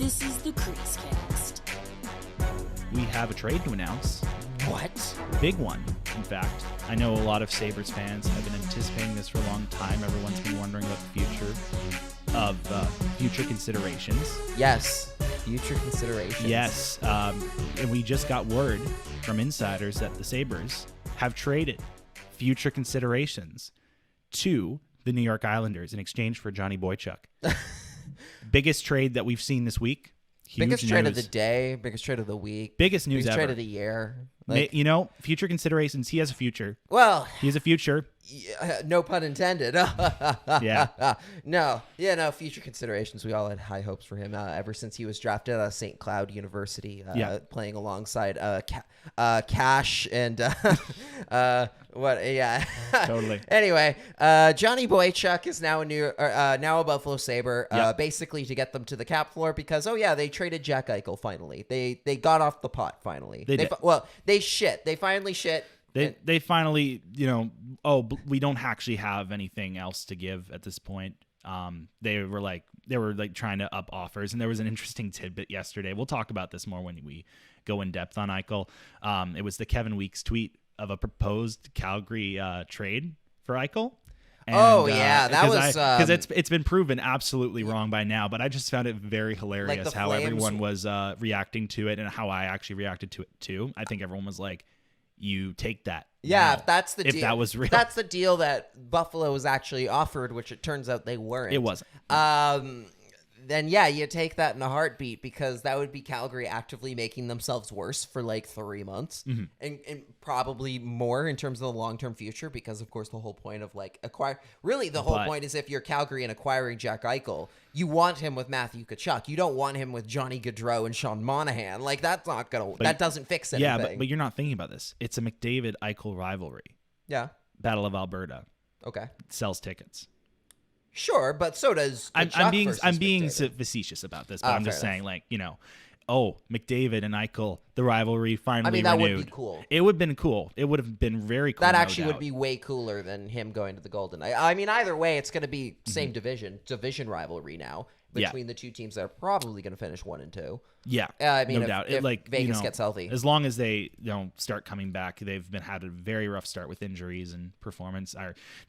This is the CreaseCast. We have a trade to announce. What? Big one, in fact. I know a lot of Sabres fans have been anticipating this for a long time. Everyone's been wondering about the future of future considerations. Yes. Future considerations. Yes. And we just got word from insiders that the Sabres have traded future considerations to the New York Islanders in exchange for Johnny Boychuk. Biggest trade that we've seen this week. Huge biggest news. trade of the day. Biggest trade of the week. Biggest news biggest ever. trade of the year. Future considerations. He has a future. Well, he has a future. No pun intended. Yeah. No. Future considerations. We all had high hopes for him ever since he was drafted out of St. Cloud University, playing alongside Cash and what? Yeah. Totally. Anyway, Johnny Boychuk is now now a Buffalo Sabre, basically to get them to the cap floor because they traded Jack Eichel finally. They got off the pot finally. They did. They shit. They finally shit. They finally, we don't actually have anything else to give at this point. They were trying to up offers, and there was an interesting tidbit yesterday. We'll talk about this more when we go in depth on Eichel. It was the Kevin Weeks tweet of a proposed Calgary trade for Eichel. And, that was because it's been proven absolutely wrong by now. But I just found it very hilarious how everyone was reacting to it and how I actually reacted to it too. I think everyone was like, "You take that." Yeah, now, if that's the deal. If that was real, that's the deal that Buffalo was actually offered, which it turns out they weren't. It wasn't. Then you take that in a heartbeat because that would be Calgary actively making themselves worse for 3 months and probably more in terms of the long-term future because of course the whole point of point is if you're Calgary and acquiring Jack Eichel, you want him with Matthew Tkachuk. You don't want him with Johnny Gaudreau and Sean Monahan. That doesn't fix anything. Yeah, but you're not thinking about this. It's a McDavid-Eichel rivalry. Yeah. Battle of Alberta. Okay. It sells tickets. Sure, but so does Tkachuk I'm being McDavid. Facetious about this, but I'm just saying, McDavid and Eichel, the rivalry finally renewed. That would be cool. It would have been cool. It would have been very cool. That actually would be way cooler than him going to the Golden. Either way, it's going to be same division rivalry now between the two teams that are probably going to finish 1 and 2. Yeah, no doubt. If Vegas gets healthy, as long as they start coming back, they've had a very rough start with injuries and performance.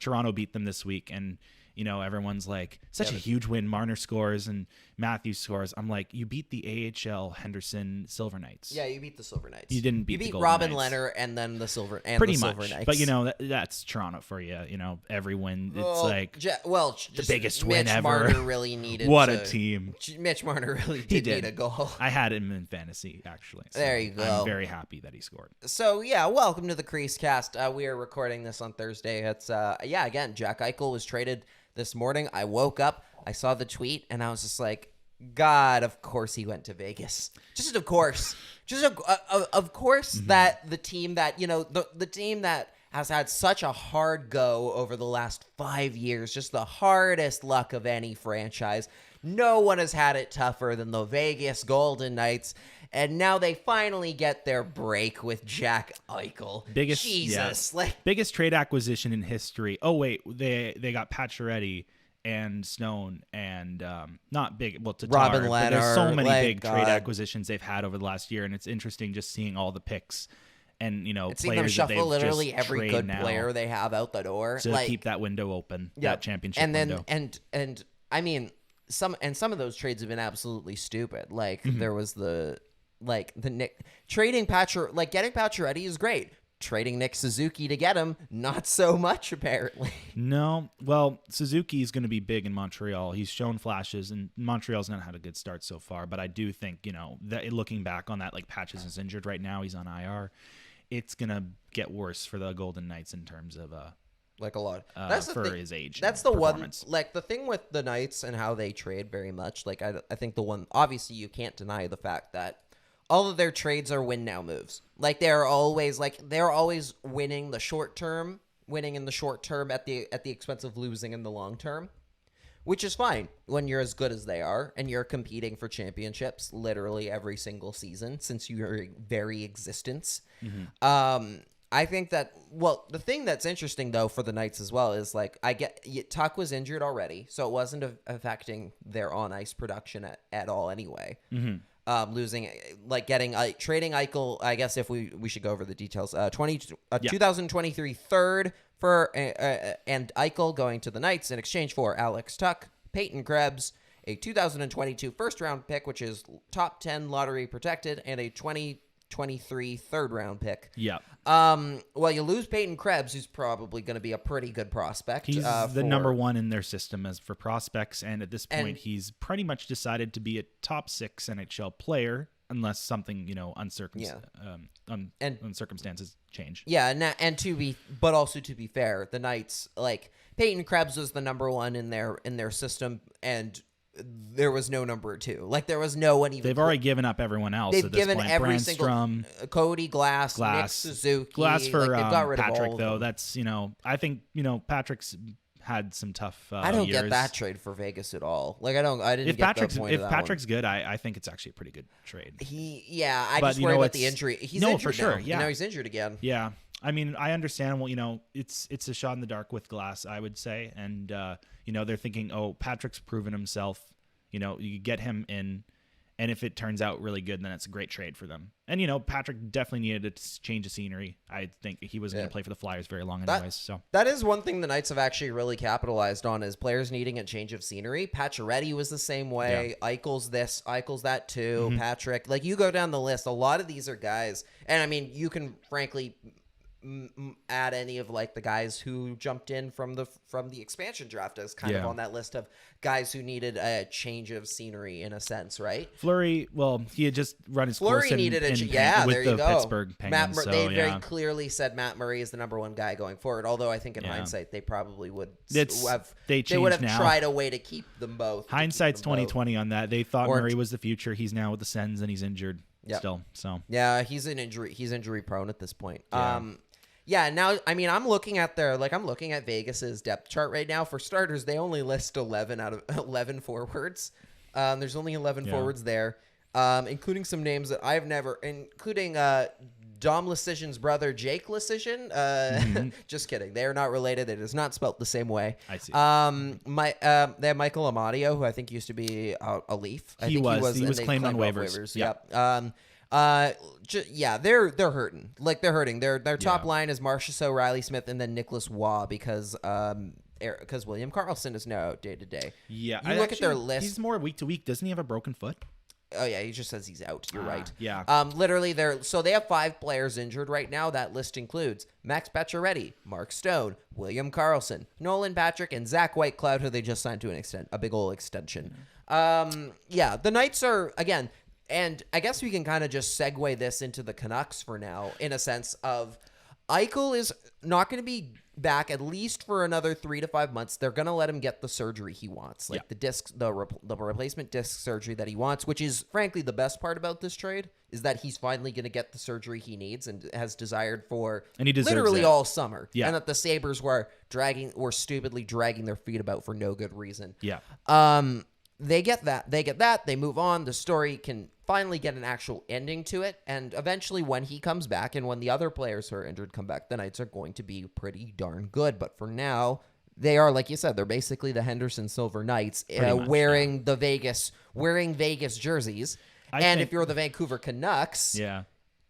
Toronto beat them this week, and everyone's like, such a huge win. Marner scores and Matthews scores. I'm like, you beat the AHL Henderson Silver Knights. Yeah, you beat the Silver Knights. You didn't beat You beat the Golden Robin Knights. Leonard and then the Silver and Pretty the much. Silver Knights. But that's Toronto for you. Every win, it's the biggest win ever. Marner really needed. What a team! Mitch Marner really did need a goal. I had him in fantasy actually. So there you go. I'm very happy that he scored. So welcome to the CreaseCast. We are recording this on Thursday. It's again, Jack Eichel was traded this morning. I woke up, I saw the tweet, and I was just like, God, of course he went to Vegas. Just of course. Of course that the team that, the team that has had such a hard go over the last 5 years, just the hardest luck of any franchise. No one has had it tougher than the Vegas Golden Knights. And now they finally get their break with Jack Eichel. Biggest trade acquisition in history. Oh wait, they got Pacioretty and Stone and not big. Well, Tatar. Robin Leonard. There's so many big trade acquisitions they've had over the last year, and it's interesting just seeing all the picks and it's players them shuffle that they've literally just every good now player they have out the door to keep that window open. That championship window. And I mean some of those trades have been absolutely stupid. There was trading getting Pacioretty is great. Trading Nick Suzuki to get him, not so much apparently. No, well, Suzuki is going to be big in Montreal. He's shown flashes, and Montreal's not had a good start so far. But I do think that looking back on that, Patches is injured right now. He's on IR. It's going to get worse for the Golden Knights in terms of a lot. That's for his age. That's the one. The thing with the Knights and how they trade very much. I think the one obviously you can't deny the fact that all of their trades are win now moves. They're always winning in the short term at the expense of losing in the long term, which is fine when you're as good as they are and you're competing for championships literally every single season since your very existence. I think that, well, the thing that's interesting, though, for the Knights as well is, like, Tuck was injured already, so it wasn't affecting their on-ice production at all anyway. Losing, like, trading Eichel, I guess if we should go over the details. 2023 third for, and Eichel going to the Knights in exchange for Alex Tuck, Peyton Krebs, a 2022 first-round pick, which is top 10 lottery protected, and a 2023 third-round pick. Yeah. Well, you lose Peyton Krebs, who's probably going to be a pretty good prospect. He's the number one in their system as for prospects, and at this point, he's pretty much decided to be a top 6 NHL player, unless something circumstances change. Yeah, but also to be fair, the Knights, like, Peyton Krebs was the number one in their system, and there was no number 2. Like, there was no one even. They've already given up everyone else. They've at this given point. every Brandstrom, single Cody Glass, Nick Suzuki. Glass for like, they've got rid Patrick, of all though. of them. That's I think Patrick's had some tough. I don't years. get that trade for Vegas at all. Like, I didn't If get Patrick's the point of that Patrick's good, I think it's actually a pretty good trade. I But, just worry about the it's- injury. He's No, injured for sure, now. yeah. Now he's injured again. Yeah. I mean, I understand. Well, it's a shot in the dark with Glass, I would say, and they're thinking, oh, Patrick's proven himself. You get him in, and if it turns out really good, then it's a great trade for them. And Patrick definitely needed a change of scenery. I think he wasn't going to play for the Flyers very long, anyways. So that is one thing the Knights have actually really capitalized on, is players needing a change of scenery. Pacioretty was the same way. Yeah. Eichel's this, Eichel's that too. Mm-hmm. Patrick, like, you go down the list, a lot of these are guys, and I mean, you can frankly add any of, like, the guys who jumped in from the expansion draft as kind of on that list of guys who needed a change of scenery in a sense, right? Fleury, well, he had just run his course needed with there you the go. Pittsburgh Penguins. They very clearly said Matt Murray is the number one guy going forward, although I think in hindsight they probably would have tried a way to keep them both. Hindsight's 20/20 on that. They thought Murray was the future. He's now with the Sens and he's injured still. So he's injury prone at this point. Now, I mean, I'm looking at Vegas's depth chart right now. For starters, they only list 11 out of 11 forwards. There's only 11 forwards there, including some names that I've never, including Dom Lecision's brother, Jake Lecision. Just kidding. They are not related. It is not spelt the same way. I see. They have Michael Amadio, who I think used to be a Leaf. He was claimed on waivers. Yep. They're hurting. Like, they're hurting. Their top line is Marchessault, Riley Smith, and then Nicholas Waugh because William Karlsson is now day to day. Yeah, you look at their list. He's more week to week. Doesn't he have a broken foot? Oh yeah, he just says he's out. You're right. Yeah. Literally, they have 5 players injured right now. That list includes Max Pacioretty, Mark Stone, William Karlsson, Nolan Patrick, and Zach Whitecloud, who they just signed to a big old extension. The Knights are, again. And I guess we can kind of just segue this into the Canucks for now, in a sense of Eichel is not going to be back at least for another 3 to 5 months. They're going to let him get the surgery he wants, like the replacement disc surgery that he wants, which is frankly the best part about this trade, is that he's finally going to get the surgery he needs and has desired for literally all summer. Yeah. And that the Sabres were stupidly dragging their feet about for no good reason. Yeah. They get that. They move on. The story can finally get an actual ending to it. And eventually, when he comes back and when the other players who are injured come back, the Knights are going to be pretty darn good. But for now, they are, like you said, they're basically the Henderson Silver Knights, wearing Vegas jerseys. If you're the Vancouver Canucks,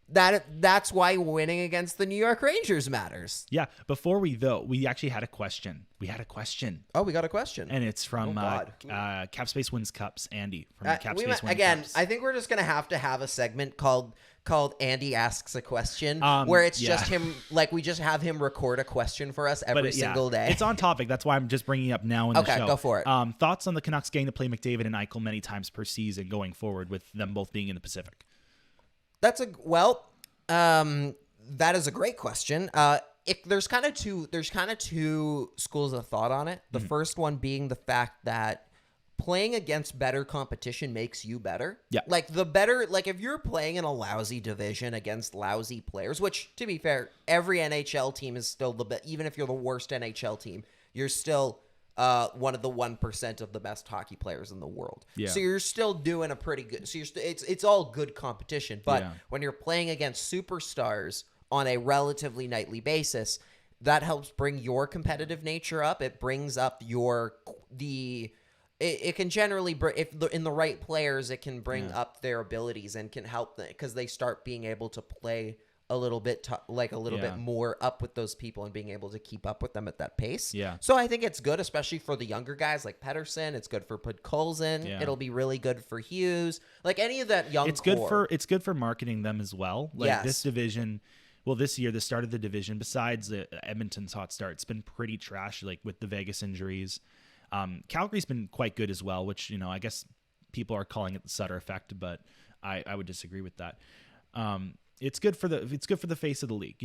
that's why winning against the New York Rangers matters. Yeah. Before we actually had a question. Oh, we got a question. And it's from Cap Space Wins Cups, Andy. From Cap Space Wins again, Cups. I think we're just going to have a segment called Andy Asks a Question, where it's just him, like, we just have him record a question for us every single day. It's on topic. That's why I'm just bringing it up now in the show. Okay, go for it. Thoughts on the Canucks getting to play McDavid and Eichel many times per season going forward with them both being in the Pacific? That is a great question. There's kind of two schools of thought on it. The first one being the fact that playing against better competition makes you better. Yeah. Like, if you're playing in a lousy division against lousy players, which, to be fair, every NHL team is still the best. Even if you're the worst NHL team, you're still one of the 1% of the best hockey players in the world. Yeah. So you're still doing a pretty good. So it's all good competition. But when you're playing against superstars on a relatively nightly basis, that helps bring your competitive nature up. It brings up it can generally bring, in the right players, it can bring up their abilities and can help them because they start being able to play a little bit bit more up with those people and being able to keep up with them at that pace. Yeah. So I think it's good, especially for the younger guys like Pettersson. It's good for Podkolzin. Yeah. It'll be really good for Hughes. Like any of that young It's core. good for marketing them as well. Like Yes. this division, well, this year, the start of the division, besides the Edmonton's hot start, it's been pretty trash, like with the Vegas injuries. Calgary's been quite good as well, which, I guess people are calling it the Sutter effect, but I would disagree with that. It's good for the face of the league.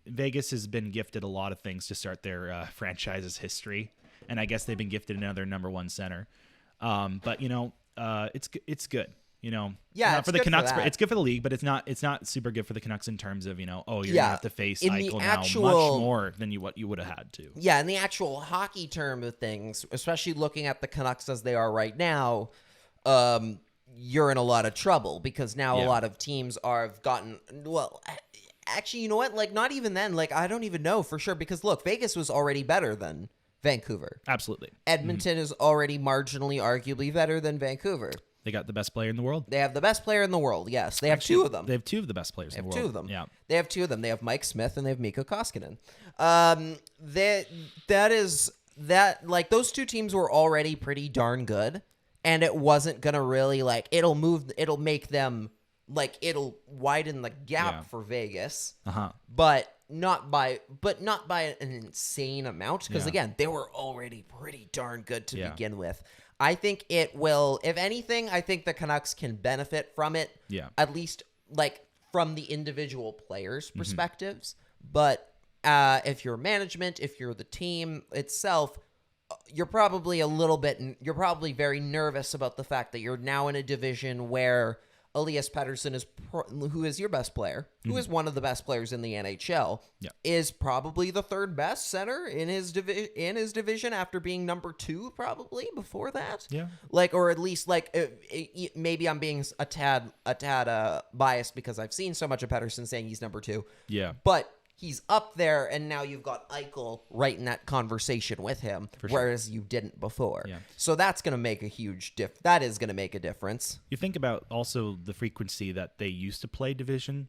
Vegas has been gifted a lot of things to start their franchise's history, and I guess they've been gifted another number one center. But it's good. Yeah, for the Canucks, for that. it's good for the league, but it's not super good for the Canucks in terms of you're gonna have to face In the Eichel actual- now much more than what you would have had to. Yeah, in the actual hockey term of things, especially looking at the Canucks as they are right now, you're in a lot of trouble because now a lot of teams have gotten, well, actually, you know what? Like, not even then. Like, I don't even know for sure because, look, Vegas was already better than Vancouver. Absolutely. Edmonton is already marginally, arguably better than Vancouver. They got the best player in the world. They have the best player in the world, yes. They have two of them. They have two of the best players in the world. Two of them. Yeah. They have two of them. They have Mike Smith and they have Mikko Koskinen. Like those two teams were already pretty darn good, and it wasn't gonna really it'll make them it'll widen the gap for Vegas. But not by an insane amount because again, they were already pretty darn good to begin with. I think it will, if anything, I think the Canucks can benefit from it. Yeah. At least from the individual players' perspectives. But if you're management, if you're the team itself, you're probably very nervous about the fact that you're now in a division where Elias Pettersson who is your best player, who is one of the best players in the NHL, is probably the third best center in his division after being number 2 probably before that. Yeah. Or at least maybe I'm being a tad biased because I've seen so much of Pettersson saying he's number 2. Yeah. But he's up there, and now you've got Eichel right in that conversation with him, whereas you didn't before. Yeah. So that's going to make a huge that is going to make a difference. You think about also the frequency that they used to play division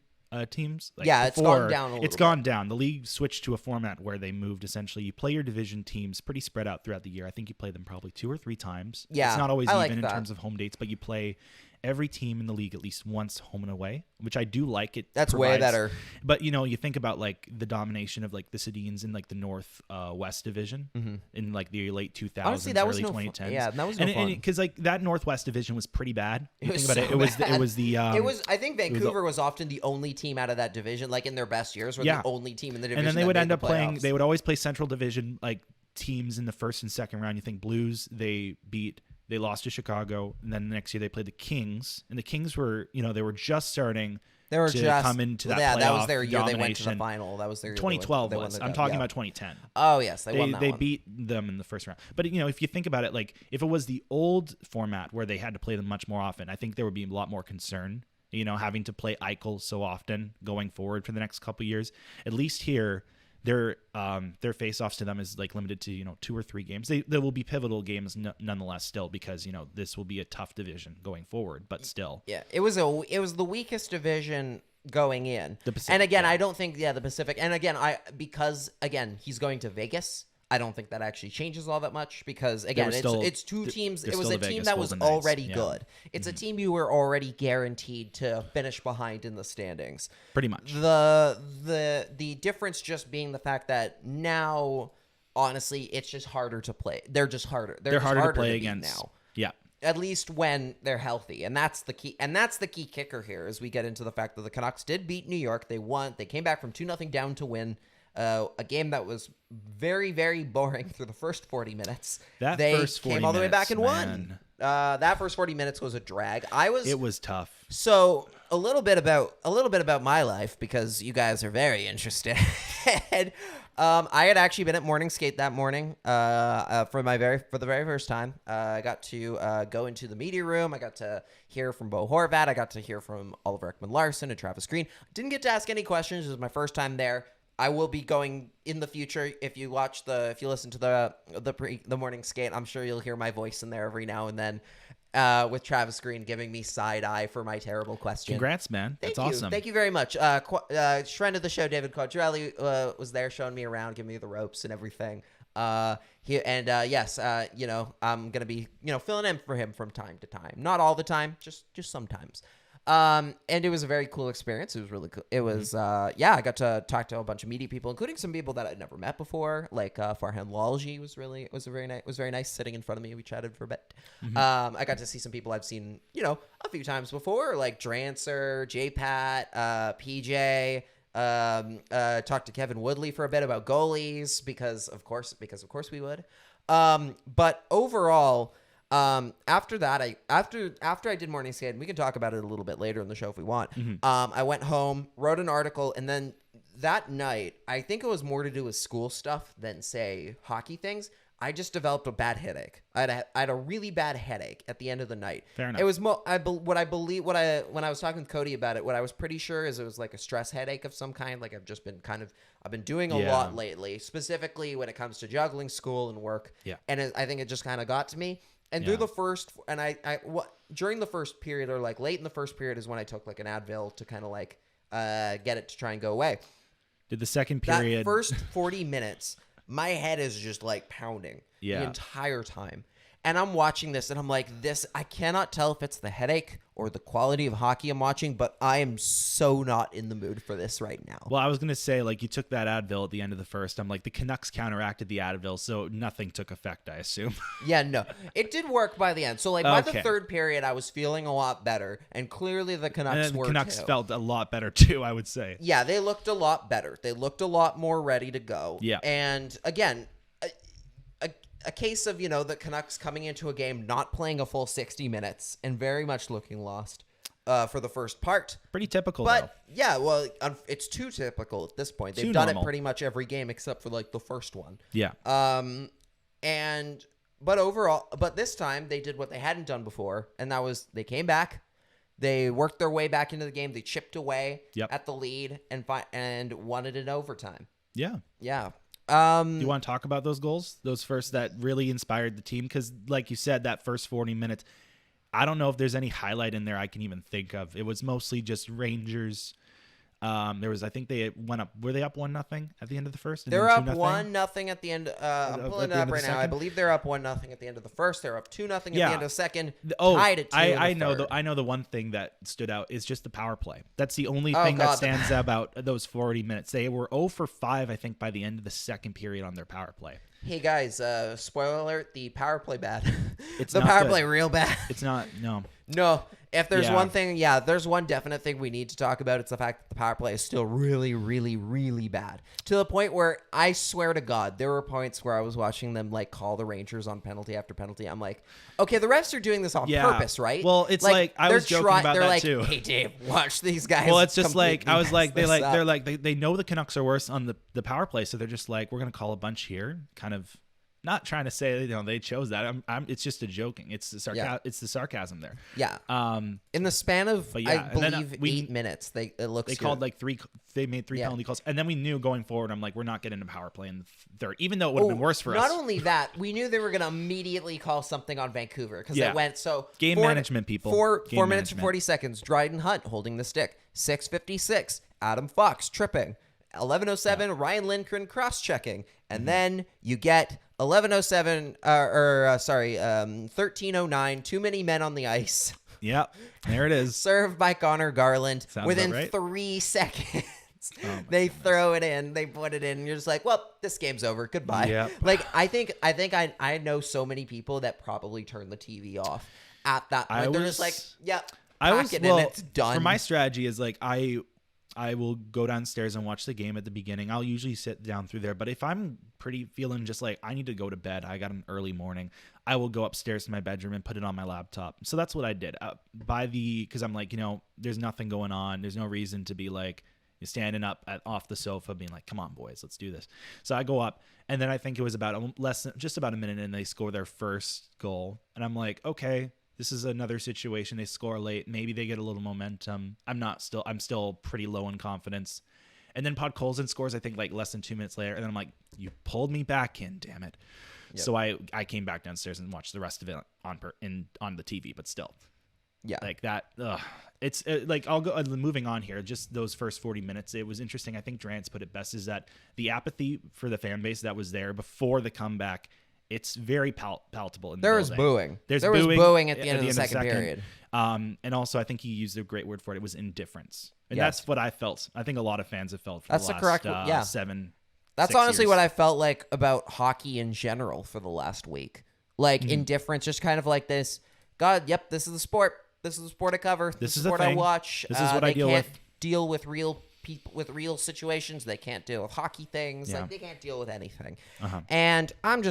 teams. It's gone down a little It's gone down. The league switched to a format where they moved essentially. You play your division teams pretty spread out throughout the year. I think you play them probably 2 or 3 times. Yeah, it's not always I even like in terms of home dates, but you play every team in the league at least once home and away, which I do like. It That's way better. But you think about the domination of the Sedins in the North West division in the late 2000s, Honestly, that was early no 2010s. Yeah, that was no fun. Because that Northwest division was pretty bad. You think about so it. It was the. I think Vancouver was often the only team out of that division, in their best years, were the only team in the division. And then they that would made end the up playing. playoffs. They would always play Central Division teams in the first and second round. You think Blues, they lost to Chicago, and then the next year they played the Kings, and the Kings were, they were just starting to come into that playoff that was their year. domination. They went to the final. That was their year. 2012 they won was. the I'm cup. talking about 2010. Oh yes, they won that They one. beat them in the first round. But if you think about it, if it was the old format where they had to play them much more often, I think there would be a lot more concern. Having to play Eichel so often going forward for the next couple of years. At least here, their face-offs to them is limited to 2 or 3 games. There will be pivotal games nonetheless still because this will be a tough division going forward, but still. Yeah, it was the weakest division going in. The Pacific, and again, I don't think the Pacific. And again, because he's going to Vegas. I don't think that actually changes all that much because again, it's two teams. It was a team that was already good. It's a team you were already guaranteed to finish behind in the standings. Pretty much. The difference just being the fact that now, honestly, it's just harder to play. They're just harder. They're harder to play beat against now. Yeah. At least when they're healthy. And that's the key. And that's the key kicker here as we get into the fact that the Canucks did beat New York. They won. They came back from 2-0 down to win a game that was very, very boring through the first 40 minutes. They came all the way back and won. That first 40 minutes was a drag. It was tough. So a little bit about my life because you guys are very interested And I had actually been at morning skate that morning for the very first time. I got to go into the media room. I got to hear from Bo Horvat. I got to hear from Oliver Ekman-Larsson and Travis Green. Didn't get to ask any questions. It was my first time there. I will be going in the future. If you listen to the morning skate, I'm sure you'll hear my voice in there every now and then. With Travis Green giving me side eye for my terrible question. Congrats, man. That's awesome. Thank you very much. Friend of the show, David Quadrelli, was there showing me around, giving me the ropes and everything. Yes, I'm gonna be filling in for him from time to time. Not all the time, just sometimes. And it was a very cool experience. It was really cool. It was, I got to talk to a bunch of media people, including some people that I'd never met before. Like Farhan Lalji was very nice sitting in front of me. We chatted for a bit. I got to see some people I've seen, a few times before, like Drancer, J-Pat, PJ. Talked to Kevin Woodley for a bit about goalies because of course we would. But overall, after that, after I did morning skate, and we can talk about it a little bit later in the show if we want. I went home, wrote an article, and then that night, I think it was more to do with school stuff than say hockey things. I just developed a bad headache. I had a really bad headache at the end of the night. Fair enough. It was when I was talking with Cody about it, what I was pretty sure is it was like a stress headache of some kind. Like I've been doing a lot lately, specifically when it comes to juggling school and work. Yeah. And I think it just kind of got to me. And through the first, and during the first period, or like late in the first period, is when I took like an Advil to kind of like get it to try and go away. Did the second period? That first 40 minutes, my head is just like pounding the entire time. And I'm watching this and I'm like, I cannot tell if it's the headache or the quality of hockey I'm watching, but I am so not in the mood for this right now. Well, I was going to say, like, you took that Advil at the end of the first. I'm like, the Canucks counteracted the Advil, so nothing took effect, I assume. Yeah, no. It did work by the end. So, like, by the third period, I was feeling a lot better, and clearly the Canucks were Canucks too. felt a lot better, too, I would say. Yeah, they looked a lot better. They looked a lot more ready to go. Yeah. And, again, a case of, the Canucks coming into a game not playing a full 60 minutes and very much looking lost for the first part. Pretty typical, but though. Yeah, well, it's too typical at this point. They've done it pretty much every game except for like the first one. Yeah. But this time they did what they hadn't done before, and that was they came back, they worked their way back into the game, they chipped away at the lead and won it in overtime. Yeah. Yeah. Do you want to talk about those goals? Those first that really inspired the team? Because like you said, that first 40 minutes, I don't know if there's any highlight in there I can even think of. It was mostly just Rangers. I think they went up. Were they up 1-0 at the end of the first? They're up 1-0 at the end. I'm pulling it up right now. I believe they're up 1-0 at the end of the first. They're up 2-0 at the end of the second. Tied at 2. I know the one thing that stood out is just the power play. That's the only thing that stands out about those 40 minutes. They were 0 for 5, I think, by the end of the second period on their power play. Hey guys, spoiler alert: the power play bad. It's the power play real bad. It's not. No. No. If there's one thing, there's one definite thing we need to talk about. It's the fact that the power play is still really, really, really bad. To the point where I swear to God, there were points where I was watching them like call the Rangers on penalty after penalty. I'm like, okay, the refs are doing this on purpose, right? Well, it's like I was joking about they're that like, too. Hey Dave, watch these guys. Well, it's just like I was like they know the Canucks are worse on the power play, so they're just like, we're gonna call a bunch here, kind of. Not trying to say they chose that. It's just a joking. It's the sarcasm there. Yeah. In the span of I believe 8 minutes, they called like 3. They made 3 penalty calls, and then we knew going forward. I'm like, we're not getting a power play in the third, even though it would have been worse for us. Not only that, we knew they were going to immediately call something on Vancouver because they went game management people. 4 minutes and 40 seconds. Dryden Hunt holding the stick. 6:56. Adam Fox tripping. 11:07. Ryan Lindgren cross-checking, and then you get 11:07 13:09, too many men on the ice. Yep, there it is. Served by Connor Garland. Within right. 3 seconds. They throw it in, they put it in, and you're just like, well, this game's over. Goodbye. Yep. Like I know so many people that probably turn the TV off at that point. They're just like, it's done. For my strategy is like I will go downstairs and watch the game at the beginning. I'll usually sit down through there. But if I'm feeling just like I need to go to bed, I got an early morning, I will go upstairs to my bedroom and put it on my laptop. So that's what I did. Because I'm like, there's nothing going on. There's no reason to be like You're standing up off the sofa being like, come on, boys, let's do this. So I go up, and then I think it was just about a minute, and they score their first goal. And I'm like, okay, this is another situation. They score late. Maybe they get a little momentum. I'm still pretty low in confidence. And then Podkolzin scores, I think, like less than 2 minutes later. And then I'm like, you pulled me back in, damn it. Yep. So I came back downstairs and watched the rest of it on the TV, but still. Yeah. Like that. It's like, I'll go moving on here. Just those first 40 minutes. It was interesting. I think Drance put it best, is that the apathy for the fan base that was there before the comeback, it's very palpable. There was booing. There was booing at the end of the second period. And also, I think he used a great word for it. It was indifference. And that's what I felt. I think a lot of fans have felt for the last correct, 7 That's 6 honestly years. what I felt like about hockey in general for the last week. Like indifference, just kind of like this. God, yep, this is the sport. This is the sport I cover. This is the sport I watch. This is what I deal with. They can't deal with real people, with real situations. They can't deal with hockey things. Yeah. Like they can't deal with anything. And at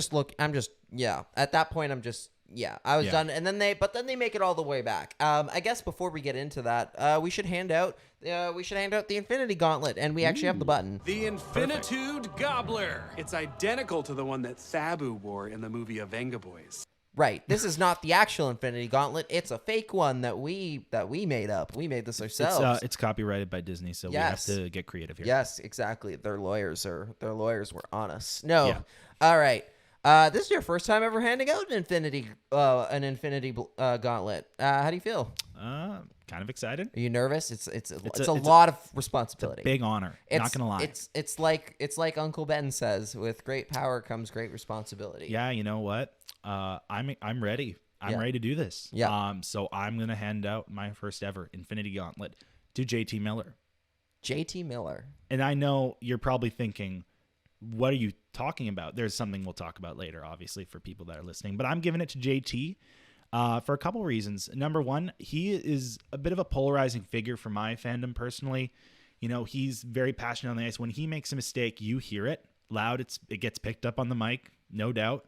that point, I was done. And then they make it all the way back. I guess before we get into that, we should hand out the Infinity Gauntlet, and we actually have the button. The Infinitude Gobbler. It's identical to the one that Sabu wore in the movie Avenga Boys. Right. This is not the actual Infinity Gauntlet. It's a fake one that we made up. We made this ourselves. It's copyrighted by Disney, so we have to get creative here. Yes, exactly. Their lawyers were on us. No. Yeah. All right. This is your first time ever handing out an Infinity Gauntlet. How do you feel? Kind of excited. Are you nervous? It's a lot of responsibility. Big honor. Not gonna lie. It's like Uncle Ben says, with great power comes great responsibility. Yeah, you know what? I'm ready. I'm ready to do this. Yeah. So I'm gonna hand out my first ever Infinity Gauntlet to JT Miller. JT Miller. And I know you're probably thinking, what are you talking about? There's something we'll talk about later, obviously, for people that are listening. But I'm giving it to JT for a couple reasons. Number one, he is a bit of a polarizing figure for my fandom personally. You know, he's very passionate on the ice. When he makes a mistake, you hear it loud. It gets picked up on the mic, no doubt.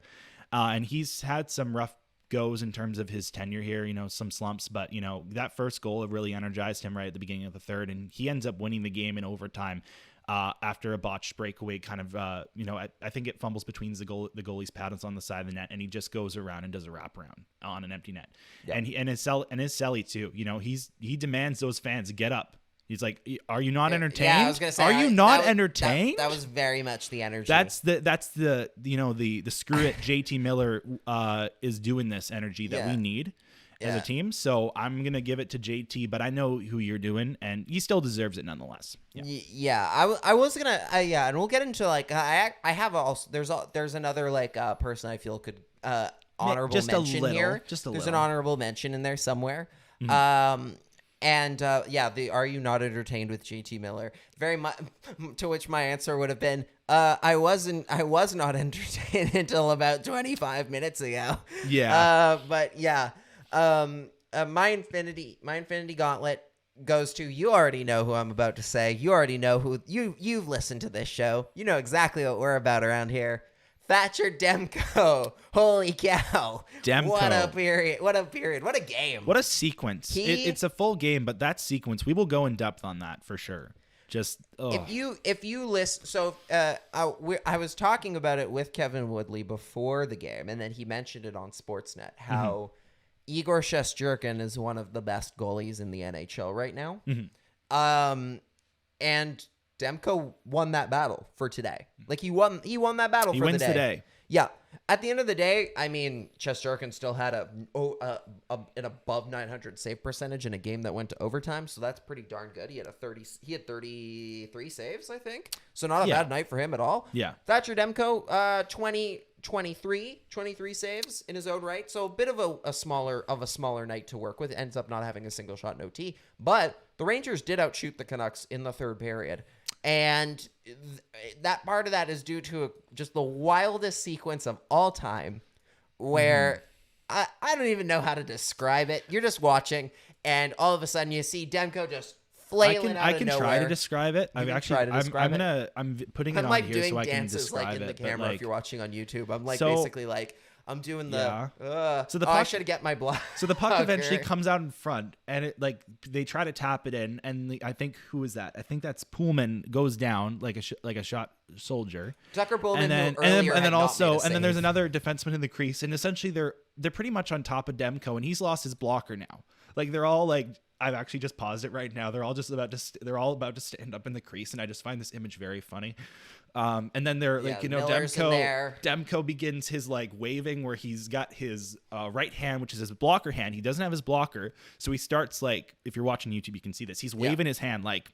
And he's had some rough goes in terms of his tenure here, you know, some slumps. But, you know, that first goal really energized him right at the beginning of the third. And he ends up winning the game in overtime. After a botched breakaway, kind of, I think it fumbles between the goalie's pads on the side of the net, and he just goes around and does a wraparound on an empty net. Yeah. And his Selly too. You know, he demands those fans get up. He's like, "Are you not entertained? Yeah, I was gonna say, are you not entertained?" That was very much the energy. That's the screw it. JT Miller is doing this energy that we need as a team. So I'm going to give it to JT, but I know who you're doing, and he still deserves it nonetheless. Yeah. I was going to, and we'll get into like, I have also, there's another like person I feel could honorable just mention here. There's an honorable mention in there somewhere. Mm-hmm. The Are You Not Entertained with JT Miller? Very much, to which my answer would have been, I was not entertained until about 25 minutes ago. Yeah. But yeah. My Infinity Gauntlet goes to, you already know who I'm about to say. You already know who you've listened to this show. You know exactly what we're about around here. Thatcher Demko. Holy cow. Demko. What a period. What a game. What a sequence. It's a full game, but that sequence, we will go in depth on that for sure. Just if you listen, so I was talking about it with Kevin Woodley before the game, and then he mentioned it on Sportsnet how Igor Shesterkin is one of the best goalies in the NHL right now. Mm-hmm. And Demko won that battle for today. Like he won that battle for the day. He wins today. Yeah. At the end of the day, I mean, Shesterkin still had an above 900 save percentage in a game that went to overtime, so that's pretty darn good. He had 33 saves, I think. So not a bad night for him at all. Yeah. Thatcher Demko, 23 saves in his own right. So a bit of a smaller night to work with. Ends up not having a single shot in OT. But the Rangers did outshoot the Canucks in the third period. And that part of that is due to just the wildest sequence of all time where I don't even know how to describe it. You're just watching, and all of a sudden you see Demko just flailing out of nowhere. I can try to describe it. I'm putting it on like here doing so I can dances describe like in the it. camera if you're watching on YouTube. I'm like basically like I'm doing the. Yeah. So the I puck- should get my block. So the puck eventually comes out in front, and it like they try to tap it in, and I think who is that? I think that's Pullman goes down like a shot soldier. Tucker Pullman, and then there's another defenseman in the crease, and essentially they're pretty much on top of Demko, and he's lost his blocker now. Like they're all like. I've actually just paused it right now. They're all about to stand up in the crease, and I just find this image very funny. And then they're like, Demko begins his like waving where he's got his right hand, which is his blocker hand. He doesn't have his blocker, so he starts like, if you're watching YouTube, you can see this. He's waving his hand like,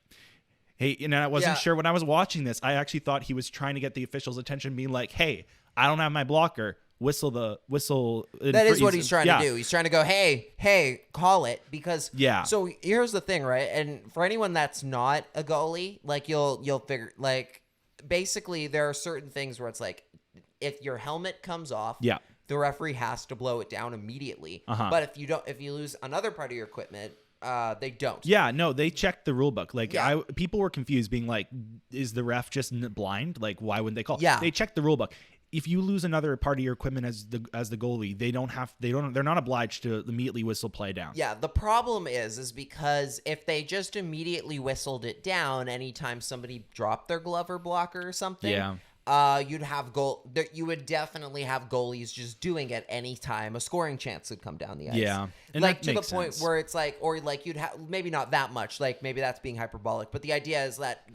hey, and I wasn't sure when I was watching this. I actually thought he was trying to get the officials' attention, being like, hey, I don't have my blocker. Whistle. That is what he's trying to do. He's trying to go, hey, call it, because So here's the thing, right? And for anyone that's not a goalie, like you'll figure, like basically there are certain things where it's like if your helmet comes off, the referee has to blow it down immediately. But if you lose another part of your equipment, they don't. Yeah, no, they checked the rule book. Like people were confused, being like, is the ref just blind? Like, why wouldn't they call? Yeah, they checked the rule book. If you lose another part of your equipment as the goalie, they're not obliged to immediately whistle play down. Yeah, the problem is because if they just immediately whistled it down anytime somebody dropped their glove or blocker or something, you would definitely have goalies just doing it anytime a scoring chance would come down the ice. Yeah. And like that to the point sense. where it's like, or like you'd have maybe not that much, like maybe that's being hyperbolic, but the idea is that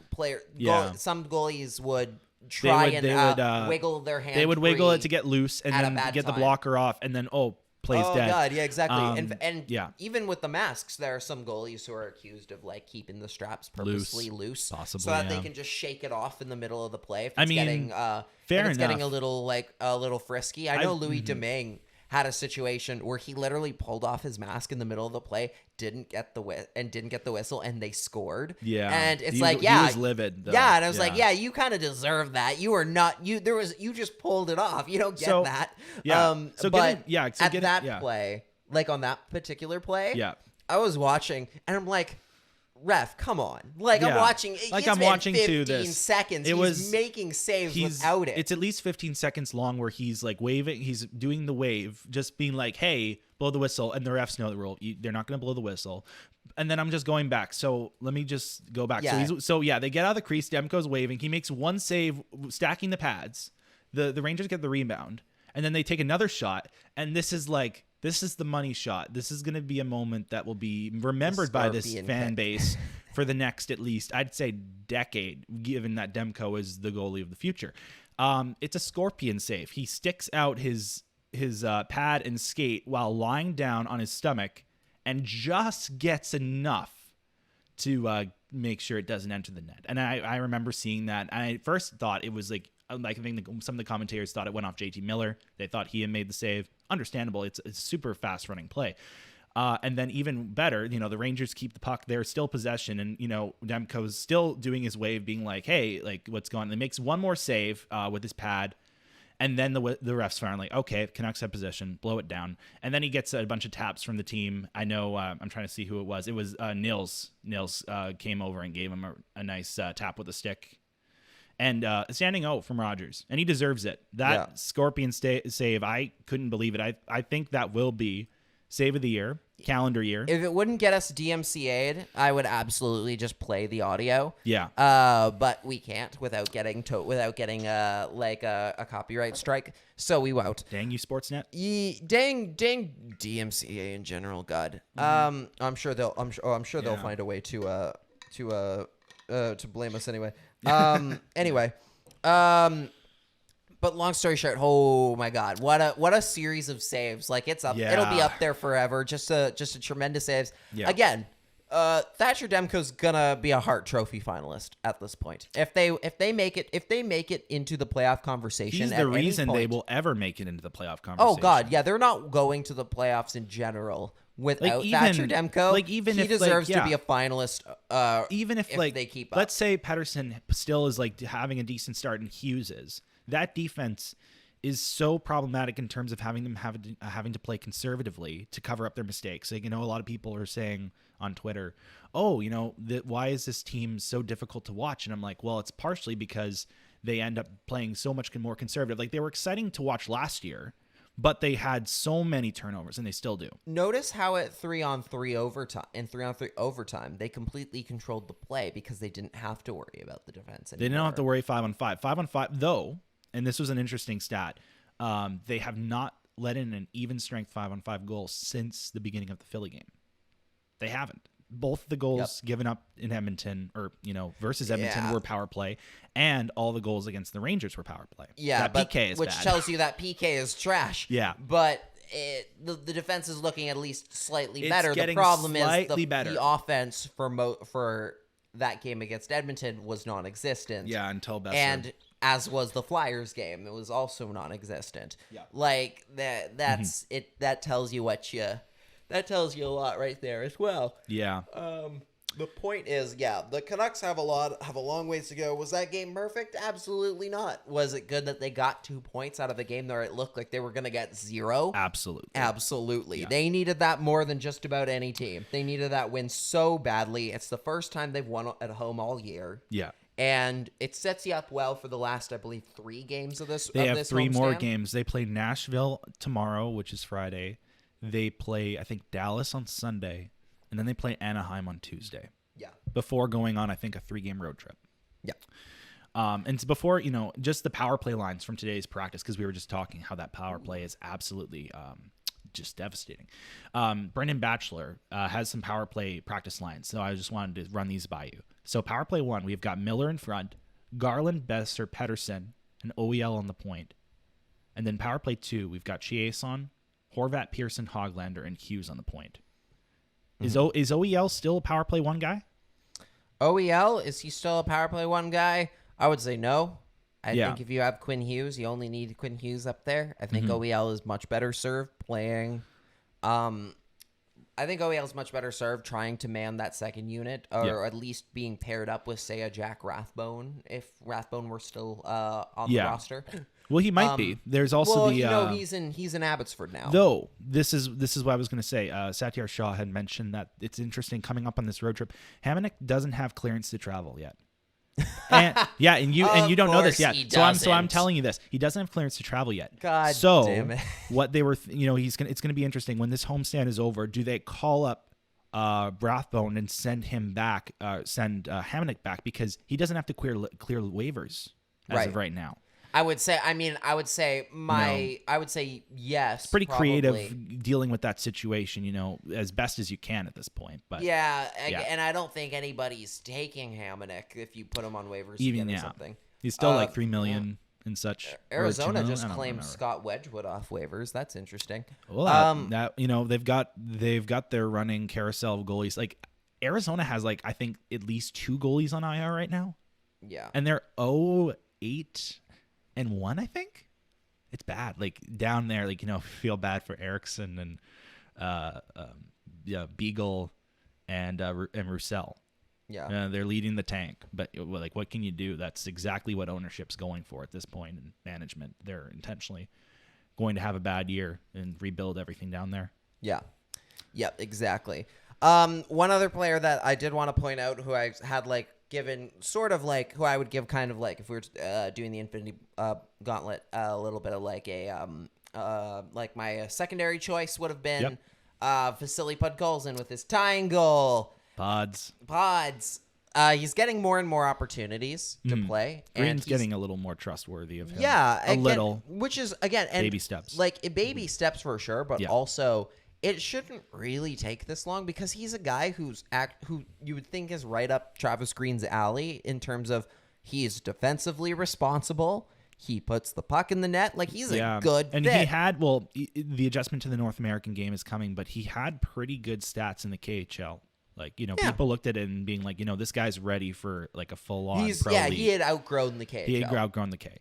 some goalies would try and wiggle their hand. They would wiggle it to get loose and then get the blocker off, and then plays dead. Oh god, yeah, exactly. And even with the masks, there are some goalies who are accused of like keeping the straps purposely loose, possibly, so that they can just shake it off in the middle of the play. If it's getting a little frisky. I know Louis Domingue had a situation where he literally pulled off his mask in the middle of the play, didn't get the whistle, and they scored. Yeah, and it's he was livid. Though. Yeah, and I was like, you kind of deserve that. You are not you. You just pulled it off. You don't get that. Yeah. Play, like on that particular play, yeah, I was watching, and I'm like, ref, come on. Like, I'm watching. I'm watching 15 seconds. He's making saves without it. It's at least 15 seconds long where he's like waving. He's doing the wave, just being like, hey, blow the whistle. And the refs know the rule. They're not going to blow the whistle. And then I'm just going back. So let me just go back. Yeah. They get out of the crease. Demko's waving. He makes one save, stacking the pads. The Rangers get the rebound. And then they take another shot. And this is the money shot. This is going to be a moment that will be remembered by this fan base for the next, at least, I'd say, decade, given that Demko is the goalie of the future. It's a scorpion save. He sticks out his pad and skate while lying down on his stomach and just gets enough to make sure it doesn't enter the net. And I remember seeing that. And I first thought it was like I think some of the commentators thought it went off JT Miller. They thought he had made the save. Understandable. It's a super fast running play. And then even better, the Rangers keep the puck. They're still possession. And, Demko's still doing his wave, being like, hey, like what's going on? And he makes one more save with his pad. And then the refs finally, okay, Canucks have possession, blow it down. And then he gets a bunch of taps from the team. I know, I'm trying to see who it was. It was Nils. Nils came over and gave him a nice tap with a stick. And a standing O from Rogers. And he deserves it. That Scorpion save, I couldn't believe it. I think that will be save of the year, calendar year. If it wouldn't get us DMCA'd, I would absolutely just play the audio. Yeah. But we can't without getting a copyright strike, so we won't. Dang you, Sportsnet. Dang DMCA in general, God. I'm sure they'll find a way to blame us anyway. Anyway. But long story short, oh my God, what a series of saves! Like it'll be up there forever. Just a tremendous saves. Yeah. Again, Thatcher Demko's gonna be a Hart Trophy finalist at this point. If they make it into the playoff conversation, he's the reason they will ever make it into the playoff conversation. Oh God, yeah, they're not going to the playoffs in general without Thatcher Demko. Like even he deserves to be a finalist. Even if they keep up. Let's say Pettersson still is like having a decent start and Hughes is. That defense is so problematic in terms of having to play conservatively to cover up their mistakes. Like, a lot of people are saying on Twitter, why is this team so difficult to watch? And I'm like, well, it's partially because they end up playing so much more conservative. Like, they were exciting to watch last year, but they had so many turnovers, and they still do. Notice how at 3-on-3 overtime, in 3-on-3 overtime, they completely controlled the play because they didn't have to worry about the defense anymore. They didn't have to worry 5-on-5. 5-on-5, though, and this was an interesting stat, they have not let in an even strength 5-on-5 goal since the beginning of the Philly game. They haven't. Both the goals given up in Edmonton, or versus Edmonton, were power play, and all the goals against the Rangers were power play. Yeah, that PK is which bad. tells you that PK is trash. Yeah, but the defense is looking at least slightly It's better. The getting problem is slightly better. the offense for that game against Edmonton was non-existent. Yeah, until Besser. And as was the Flyers game, it was also non-existent. Yeah, like that's it. That tells you That tells you a lot right there as well. Yeah. The point is, the Canucks have a long ways to go. Was that game perfect? Absolutely not. Was it good that they got 2 points out of the game where it looked like they were going to get 0? Absolutely. Absolutely. Yeah. They needed that more than just about any team. They needed that win so badly. It's the first time they've won at home all year. Yeah. And it sets you up well for the last, I believe, 3 games of this. They have 3 more homestand. games. They play Nashville tomorrow, which is Friday. They play, I think, Dallas on Sunday, and then they play Anaheim on Tuesday. Yeah. Before going on, I think, a 3-game road trip. Yeah. And it's before, just the power play lines from today's practice, because we were just talking how that power play is absolutely just devastating. Brendan Batchelor has some power play practice lines, so I just wanted to run these by you. So power play 1, we've got Miller in front, Garland, Besser, Pettersson, and OEL on the point. And then power play 2, we've got Chiasson, Horvat, Pearson, Hoglander, and Hughes on the point. Is OEL still a power play 1 guy? OEL, is he still a power play 1 guy? I would say no. I Yeah. think if you have Quinn Hughes, you only need Quinn Hughes up there. I think OEL is much better served playing. I think OEL is much better served trying to man that second unit, or at least being paired up with, say, a Jack Rathbone, if Rathbone were still on the roster. Well, he might be. There's also he's in Abbotsford now. Though this is what I was going to say. Satyar Shah had mentioned that it's interesting coming up on this road trip. Hamonic doesn't have clearance to travel yet. And you don't know this yet. So I'm telling you this. He doesn't have clearance to travel yet. God so damn it. What they were, it's going to be interesting when this homestand is over. Do they call up Rathbone and send him back? Send Hamonic back because he doesn't have to clear waivers as of right now. I would say yes. It's pretty probably. creative dealing with that situation, as best as you can at this point. But and I don't think anybody's taking Hamonic if you put him on waivers or something. He's still like $3 million and such. Arizona just claimed Scott Wedgwood off waivers. That's interesting. Well, they've got their running carousel of goalies. Like Arizona has I think at least 2 goalies on IR right now. Yeah, and they're 0-8-1, I think. It's bad. Down there, feel bad for Eriksson and Beagle and Roussel. Yeah. They're leading the tank, but what can you do? That's exactly what ownership's going for at this point in management. They're intentionally going to have a bad year and rebuild everything down there. Yeah. Yep, exactly. One other player that I did want to point out who I had given sort of who I would give kind of if we were doing the Infinity Gauntlet, a little bit of my secondary choice would have been Vasily Podkolzin with his tying goal. Pods. He's getting more and more opportunities to play. Green's getting a little more trustworthy of him. Yeah. Little. Which is, again, baby steps. Baby steps for sure, but also it shouldn't really take this long because he's a guy who you would think is right up Travis Green's alley in terms of he's defensively responsible. He puts the puck in the net. He's a good and fit. he had, the adjustment to the North American game is coming, but he had pretty good stats in the KHL. People looked at it and being this guy's ready for a full-on pro league. He had outgrown the KHL. He had outgrown the K.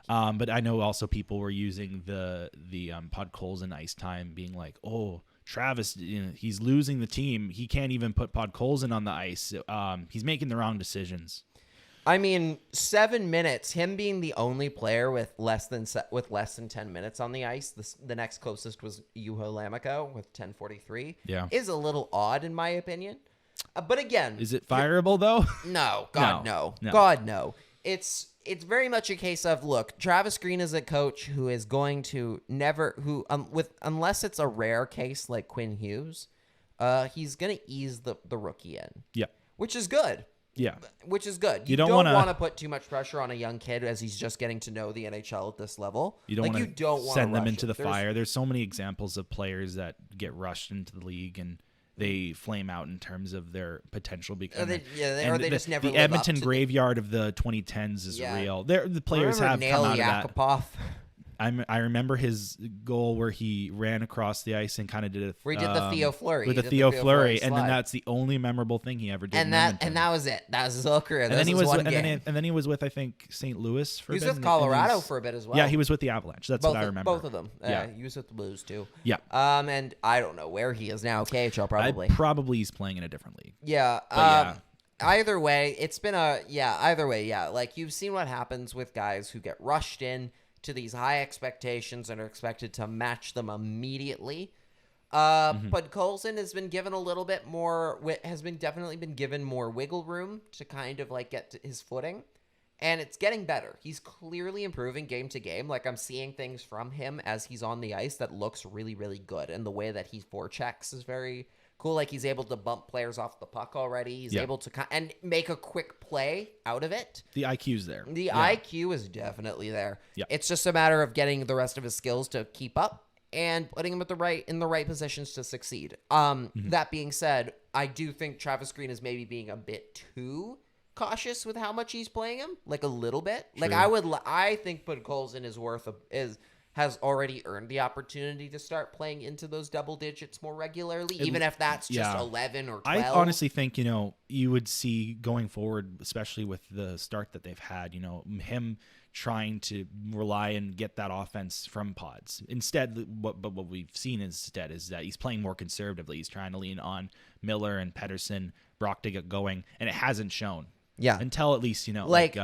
But I know also people were using the Podkolzin ice time being Travis, he's losing the team. He can't even put Podkolzin on the ice. He's making the wrong decisions. I mean, 7 minutes, him being the only player with less than 10 minutes on the ice. The next closest was Juho Lammikko with 10:43. Yeah, is a little odd in my opinion. But again, is it fireable though? No, God no. No. God no. It's it's very much a case of, look, Travis Green is a coach who is going to unless it's a rare case like Quinn Hughes, he's going to ease the rookie in. Yeah. Which is good. Yeah. Which is good. You don't want to put too much pressure on a young kid as he's just getting to know the NHL at this level. You don't want to send them into the fire. There's so many examples of players that get rushed into the league and they flame out in terms of their potential becoming. They just never the live Edmonton up to graveyard of the 2010s is real. The players have Nail come out Yakupov. of that. I remember his goal where he ran across the ice and kind of did where he did the Theo Fleury. With the Theo Fleury, and then that's the only memorable thing he ever did. And that was it. That was his whole career. And then he was with I think St. Louis for a bit. He was with Colorado for a bit as well. Yeah, he was with the Avalanche. That's what I remember. Both of them. Yeah, he was with the Blues too. Yeah. And I don't know where he is now. KHL probably. Probably he's playing in a different league. Yeah. Either way, it's been like you've seen what happens with guys who get rushed in to these high expectations and are expected to match them immediately. But Colson has been given a little bit more, definitely been given more wiggle room to kind of like get to his footing. And it's getting better. He's clearly improving game to game. Like I'm seeing things from him as he's on the ice that looks really, really good. And the way that he forechecks is very cool. Like he's able to bump players off the puck already. He's able to and make a quick play out of it. The IQ's there. The IQ is definitely there. Yeah. It's just a matter of getting the rest of his skills to keep up and putting him in the right positions to succeed. That being said, I do think Travis Green is maybe being a bit too cautious with how much he's playing him, like a little bit. True. Like I think Podkolzin has already earned the opportunity to start playing into those double digits more regularly, even if that's just 11 or 12. I honestly think, you would see going forward, especially with the start that they've had, him trying to rely and get that offense from pods. Instead, what we've seen is that he's playing more conservatively. He's trying to lean on Miller and Pettersson, Brock to get going, and it hasn't shown. Yeah. Until at least, like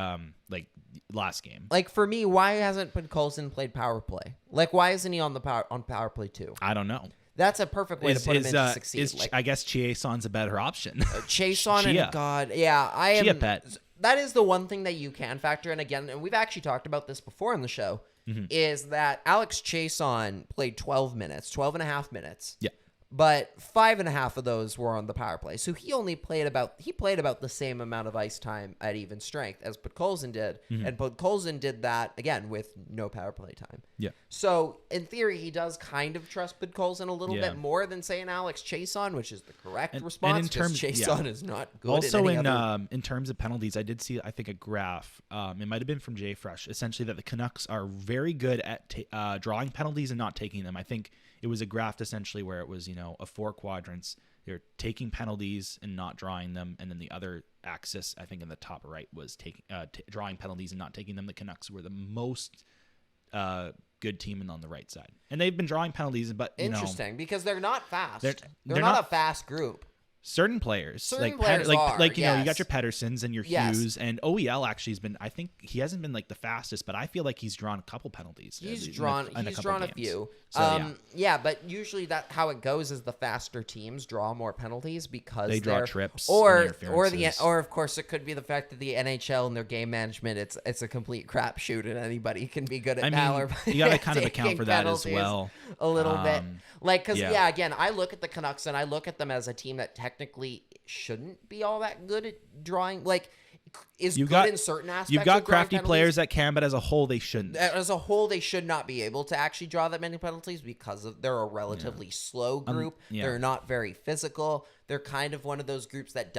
last game. Like for me, why hasn't Podkolzin played power play? Like why isn't he on power play too? I don't know. That's a perfect way to put him in to succeed. I guess Chiason's a better option. Chiasson and God. Yeah, I am. Chia Pet. That is the one thing that you can factor in again, and we've actually talked about this before in the show, is that Alex Chiasson played 12 and a half minutes. Yeah. But 5.5 of those were on the power play. So he only played about the same amount of ice time at even strength as Podkolzin did. And Podkolzin did that, again, with no power play time. Yeah. So, in theory, he does kind of trust Podkolzin a little bit more than, say, an Alex Chiasson, which is the correct response, because Chiasson is not good also in in terms of penalties, I did see, I think, a graph. It might have been from JFresh, essentially that the Canucks are very good at drawing penalties and not taking them. I think it was a graph essentially where it was, a 4 quadrants. They're taking penalties and not drawing them. And then the other axis, I think in the top right, was taking drawing penalties and not taking them. The Canucks were the most good team on the right side. And they've been drawing penalties, but, interesting, because they're not fast. They're not a fast group. Certain players, you got your Petterssons and your Hughes, and OEL actually has been. I think he hasn't been like the fastest, but I feel like he's drawn a couple penalties. He's drawn a few. So, but usually that how it goes is the faster teams draw more penalties because they draw trips or of course it could be the fact that the NHL and their game management it's a complete crapshoot and anybody can be good at power. You got to kind of account for that as well a little bit, like because again, I look at the Canucks and I look at them as a team that technically shouldn't be all that good at drawing. Like, in certain aspects. You've got crafty players that can, but as a whole, they shouldn't. As a whole, they should not be able to actually draw that many penalties because they're a relatively slow group. They're not very physical. They're kind of one of those groups that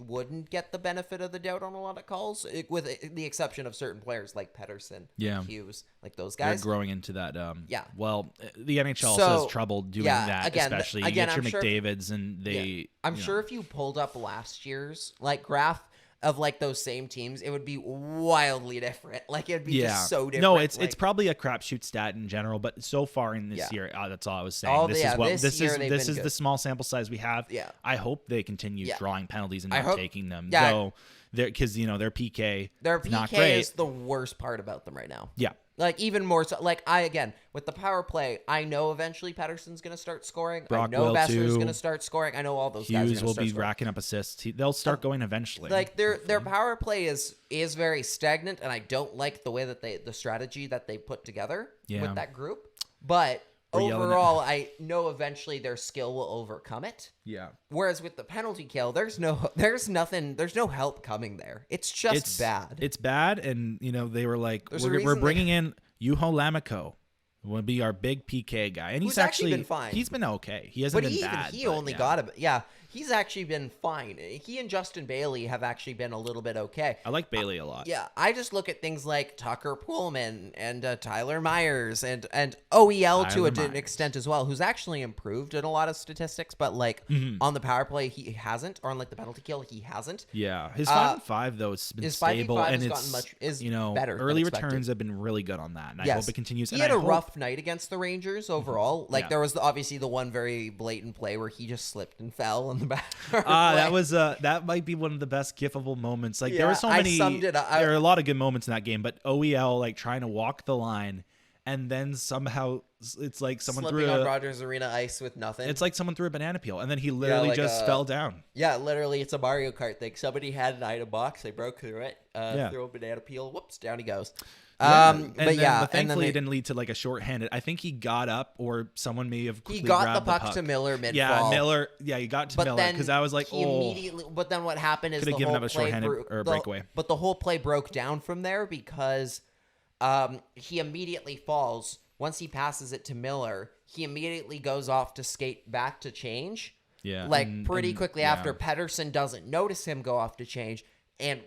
wouldn't get the benefit of the doubt on a lot of calls, with the exception of certain players like Pettersson, Hughes, like those guys. They're growing into that. Well, the NHL also has trouble doing that, especially. You get your McDavids, and they. I'm sure if you pulled up last year's graph of those same teams, it would be wildly different. Like it'd be just so different. No, it's probably a crapshoot stat in general, but so far in this year, that's all I was saying. This is the small sample size we have. Yeah. I hope they continue drawing penalties and not taking them. Though because their PK not great. Is the worst part about them right now. Yeah. Like, even more so. Like, with the power play, I know eventually Pettersson's going to start scoring. Brock I know will Besser's too. going to start scoring. I know all those guys are going Hughes to will start be scoring. racking up assists. They'll start going eventually. Like, their power play is very stagnant, and I don't like the way that the strategy that they put together with that group. But We're yelling at- overall, I know eventually their skill will overcome it. Yeah. Whereas with the penalty kill, there's no help coming there. It's just bad. It's bad, and they were like, There's a we're reason bringing in Juho Lammikko, will be our big PK guy, and he's Who's actually been fine. He's been okay. He hasn't But been bad. he only got a he's actually been fine. He and Justin Bailey have actually been a little bit okay. I like Bailey a lot. Yeah, I just look at things like Tucker Pullman and Tyler Myers and OEL to an extent as well, who's actually improved in a lot of statistics, but like on the power play he hasn't, or on like the penalty kill he hasn't. Yeah, his 5-5 though has been stable, and it's better. Early returns have been really good on that, and I hope it continues. He had a rough night against the Rangers overall. Like there was obviously the one very blatant play where he just slipped and fell on the back. That might be one of the best gifable moments. Like there were so many. There are a lot of good moments in that game, but OEL like trying to walk the line, and then somehow it's like someone slipping threw on Rogers Arena ice with nothing. It's like someone threw a banana peel, and then he literally just fell down. Yeah, literally, it's a Mario Kart thing. Somebody had an item box, they broke through it, threw a banana peel, whoops, down he goes. But thankfully it didn't lead to like a shorthanded. I think he got up, or someone may have quickly grabbed the puck to Miller mid-fall. Yeah, Miller. Yeah, he got to Miller because I was like, immediately. But then what happened is could have given up a shorthanded or a breakaway. But the whole play broke down from there because he immediately falls. Once he passes it to Miller, he immediately goes off to skate back to change. Yeah, pretty quickly after. Pettersson doesn't notice him go off to change and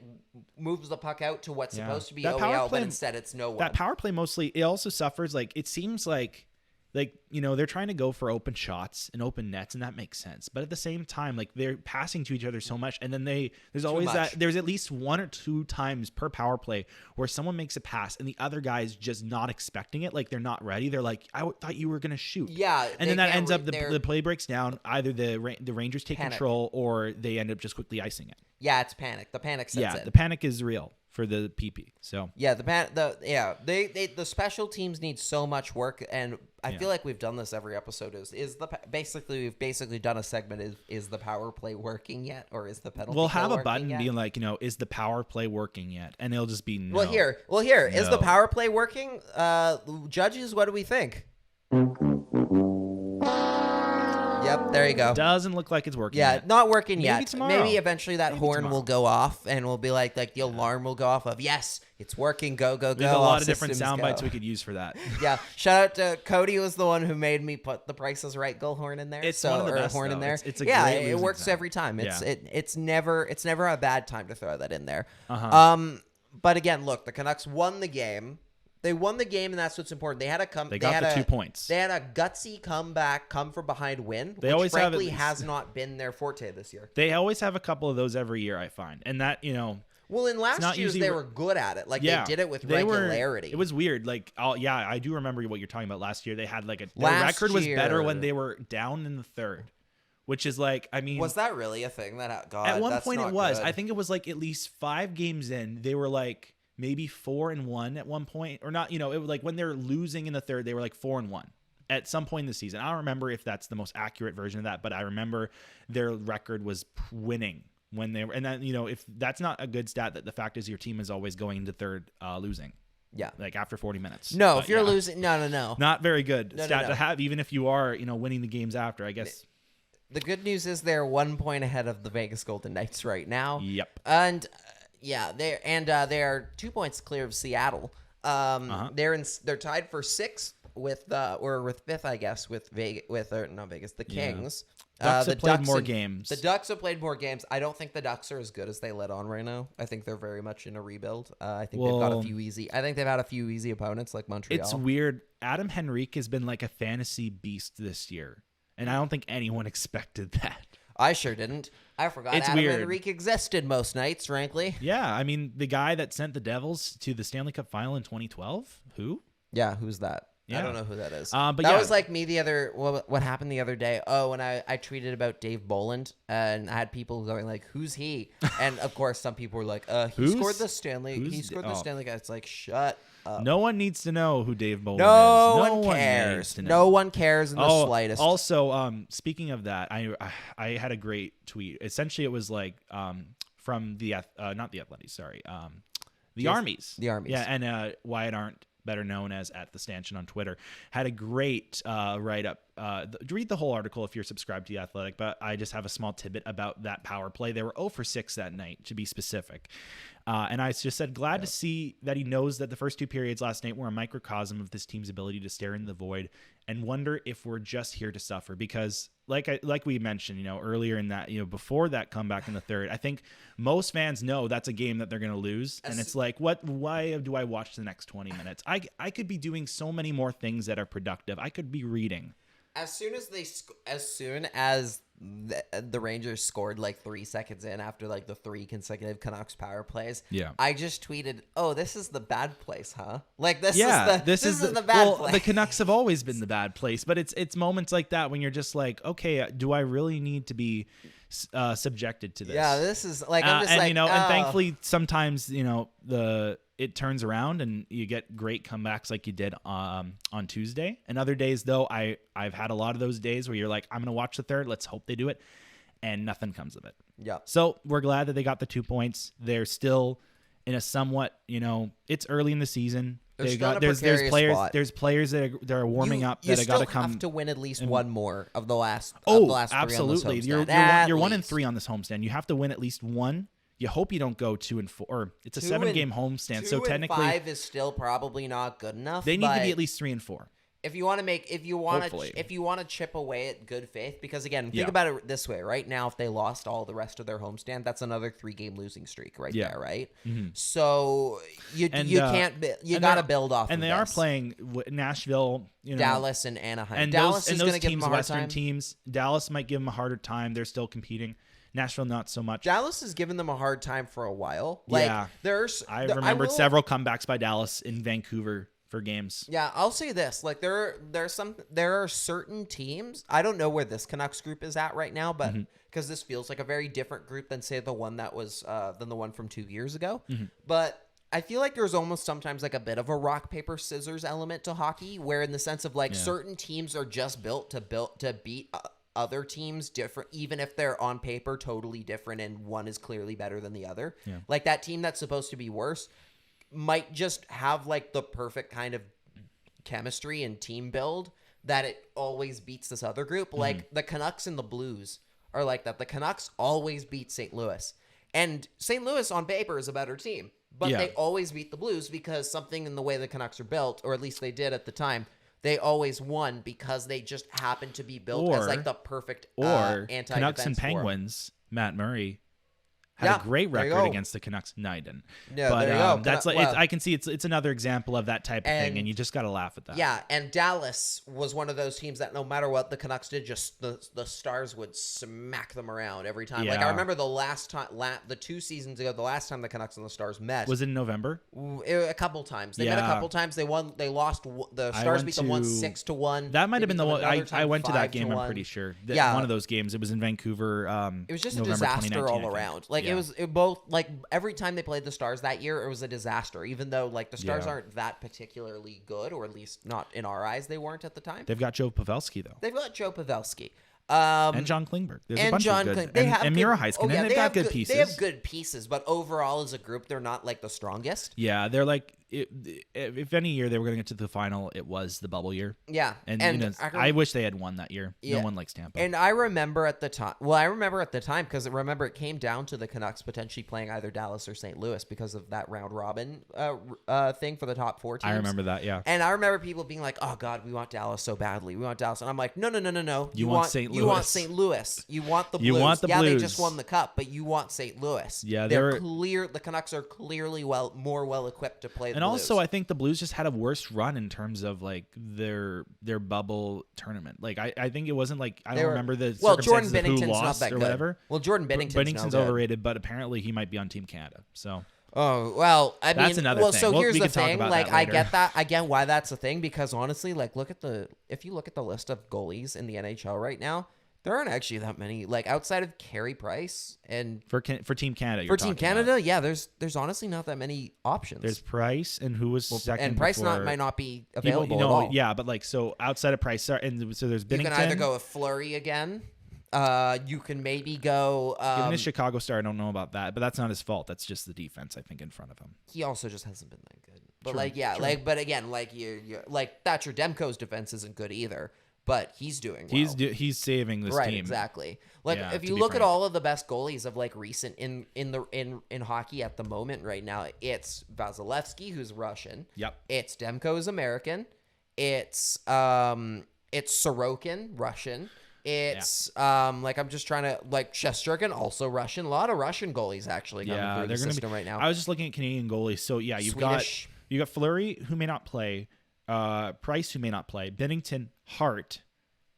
moves the puck out to what's supposed to be OEL, but instead it's no one. That power play mostly, it also suffers, like, it seems like they're trying to go for open shots and open nets, and that makes sense. But at the same time, like, they're passing to each other so much, and then there's at least 1 or 2 times per power play where someone makes a pass and the other guy's just not expecting it, like they're not ready. They're like, I thought you were gonna shoot. Yeah, and then that ends up the play breaks down. Either the Rangers take control, or they end up just quickly icing it. Yeah, it's panic. The panic sets in. Yeah, the panic is real for the PP. So yeah, the special teams need so much work, and I feel like we've done this every episode. We've basically done a segment. Is the power play working yet, or is the penalty? We'll have a working button yet? being like, is the power play working yet? And it'll just be no. Well, here is the power play working? Judges, what do we think? Yep, there you go. Doesn't look like it's working. Yeah, yet. not working Maybe yet. tomorrow. Maybe eventually that horn tomorrow. will go off, and we'll be like the alarm will go off of yes, it's working. Go go go. There's a lot of different systems sound bites go. we could use for that. Yeah, shout out to Cody, was the one who made me put the Price is Right goal horn in there. It's one of the best, horn in though. there. It's a yeah, great it works sound. every time. It's never a bad time to throw that in there. But again, look, the Canucks won the game. They won the game, and that's what's important. They had They got the 2 points. They had a gutsy comeback, come from behind win, They which always have frankly at least. has not been their forte this year. They always have a couple of those every year, I find, and that Well, in last not year's, usually they were good at it. Like yeah, they did it with they regularity. It was weird. Like, I do remember what you're talking about. Last year, they had like their Last record was better when year- they were down in the third, which is like, I mean, Was that really a thing? God, at one that's point not it was. good. I think it was like at least 5 games in, they were like maybe 4-1 at one point, or not. It was like when they're losing in the third, they were like 4-1 at some point in the season. I don't remember if that's the most accurate version of that, but I remember their record was winning when they were, and then if that's not a good stat, that the fact is your team is always going into third losing. Yeah. Like after 40 minutes. No, But if you're yeah, losing, no. not very good No, stat no. to have, even if you are winning the games after, I guess. The good news is they're 1 point ahead of the Vegas Golden Knights right now. Yep. And they're 2 points clear of Seattle. They're tied for 6th with fifth, I guess, with Vegas, the Kings. Ducks have played more and- games. The Ducks have played more games. I don't think the Ducks are as good as they let on right now. I think they're very much in a rebuild. I think they've got a few easy. I think they've had a few easy opponents like Montreal. It's weird. Adam Henrique has been like a fantasy beast this year, and I don't think anyone expected that. I sure didn't. I forgot It's Adam weird. Henrique existed most nights, frankly. Yeah, I mean, the guy that sent the Devils to the Stanley Cup final in 2012, who? Yeah, who's that? Yeah. I don't know who that is. But that yeah. was like me what happened the other day. Oh, when I tweeted about Dave Boland, and I had people going like, "Who's he?" And of course, some people were like, "He scored the Stanley. He scored the Stanley Cup." It's like, shut up. No one needs to know who Dave Bolin No is. one cares. No one cares in the slightest. Also, speaking of that, I had a great tweet. Essentially, it was like from the not the Athletics, sorry, the Armies. The Armies. Yeah, and Wyatt Arndt, better known as @thestanchion on Twitter, had a great write-up. Read the whole article if you're subscribed to The Athletic, but I just have a small tidbit about that power play. They were 0 for 6 that night, to be specific. And I just said, glad to see that he knows that the first 2 periods last night were a microcosm of this team's ability to stare into the void and wonder if we're just here to suffer. Because like we mentioned, earlier in that, before that comeback in the third, I think most fans know that's a game that they're going to lose. And it's like, why do I watch the next 20 minutes? I could be doing so many more things that are productive. I could be reading. As soon as the Rangers scored like 3 seconds in after like the 3 consecutive Canucks power plays, I just tweeted, "Oh, this is the bad place, huh?" Like this is the bad place. The Canucks have always been the bad place, but it's moments like that when you're just like, okay, do I really need to be subjected to this? Yeah, this is like I'm just and thankfully sometimes it turns around and you get great comebacks like you did on Tuesday. And other days, though, I've had a lot of those days where you're like, I'm going to watch the third. Let's hope they do it. And nothing comes of it. Yeah. So we're glad that they got the 2 points. They're still in a somewhat, it's early in the season. There's players that are warming up that have got to come. You have to win at least one more of the last. Absolutely. 3 on this You're 1-3 on this homestand. You have to win at least one. You hope you don't go 2-4. Or it's a 7-game homestand, so technically 5 is still probably not good enough. They need to be at least 3-4. If you want to chip away at good faith, because again, think about it this way. Right now, if they lost all the rest of their homestand, that's another 3-game losing streak there, right? Mm-hmm. So you got to build off. And they are playing Nashville, Dallas, and Anaheim. And Dallas is those going to give them a hard Western time. teams. Dallas might give them a harder time. They're still competing. Nashville, not so much. Dallas has given them a hard time for a while. I remembered several comebacks by Dallas in Vancouver for games. Yeah, I'll say this: like there are certain teams. I don't know where this Canucks group is at right now, but because this feels like a very different group than say the one that was than the one from 2 years ago. But I feel like there's almost sometimes like a bit of a rock paper scissors element to hockey, where in the sense of like certain teams are just built to beat other teams different, even if they're on paper totally different and one is clearly better than the other. Like that team that's supposed to be worse might just have like the perfect kind of chemistry and team build that it always beats this other group. Like the Canucks and the Blues are like that. The Canucks always beat St. Louis, and St. Louis on paper is a better team, but they always beat the Blues because something in the way the Canucks are built, or at least they did at the time, they always won because they just happened to be built as like the perfect anti-defense Canucks and Penguins. Matt Murray had a great record against the Canucks. No, I didn't. Yeah, but there you go. That's I can see it's another example of that type of thing, and you just got to laugh at that. Yeah, and Dallas was one of those teams that no matter what the Canucks did, just the Stars would smack them around every time. Like I remember the last time, the 2 seasons ago, the last time the Canucks and the Stars met was in November. A couple times. They met a couple times. They won. They lost. The Stars beat them 6-1. That might have been the one. I went to that game. I'm pretty sure. One of those games. It was in Vancouver. It was just November a disaster all around. Like it both. Like every time they played the Stars that year, it was a disaster. Even though like the Stars aren't that particularly good, or at least not in our eyes, they weren't at the time. They've got Joe Pavelski though. They've got Joe Pavelski. And John Klingberg. There's a bunch of good. And Mira Heiskanen. They've got good pieces. They have good pieces, but overall as a group, they're not like the strongest. Yeah, they're like if any year they were going to get to the final, it was the bubble year. Yeah, and I wish they had won that year. Yeah. No one likes Tampa. And I remember at the time. Well, I remember at the time because it came down to the Canucks potentially playing either Dallas or St. Louis because of that round robin thing for the top 4 teams. I remember that. Yeah. And I remember people being like, "Oh God, we want Dallas so badly. We want Dallas." And I'm like, "No. You want St. Louis. You want St. Louis. You want the Blues. You want the Blues. Blues. They just won the cup, but you want St. Louis. Yeah, they're clear. The Canucks are clearly more well equipped to play the Blues. And also, I think the Blues just had a worse run in terms of like their bubble tournament. Like I think it wasn't like I don't remember the circumstances of who lost or whatever. Well, Jordan Binnington's overrated, but apparently he might be on Team Canada. So. Oh well, I mean, that's another thing. So here's the thing. Like, I get that. I get why that's a thing because honestly, like, if you look at the list of goalies in the NHL right now, There aren't actually that many, like outside of Carey Price and For Team Canada. for Team Canada. Yeah, there's honestly not that many options. There's Price and who was second. And Price before, might not be available at all. Yeah, but like so outside of Price, and so there's Binnington. You can either go with Fleury again. You can maybe go. Given his Chicago Star, I don't know about that, but that's not his fault. That's just the defense, I think, in front of him. He also just hasn't been that good. But True. but again, like you're like Thatcher Demko's defense isn't good either. But he's doing well. He's saving this right, team. Exactly. Like Yeah, if to you be look at frank. all of the best goalies of like recent in hockey at the moment right now, it's Vasilevsky, who's Russian. Yep. It's Demko's American. It's Sorokin, Russian. It's like I'm just trying to like Shesterkin, also Russian. A lot of Russian goalies actually coming through the system right now. I was just looking at Canadian goalies. So yeah, you got Fleury, who may not play, Price, who may not play, Binnington, Hart.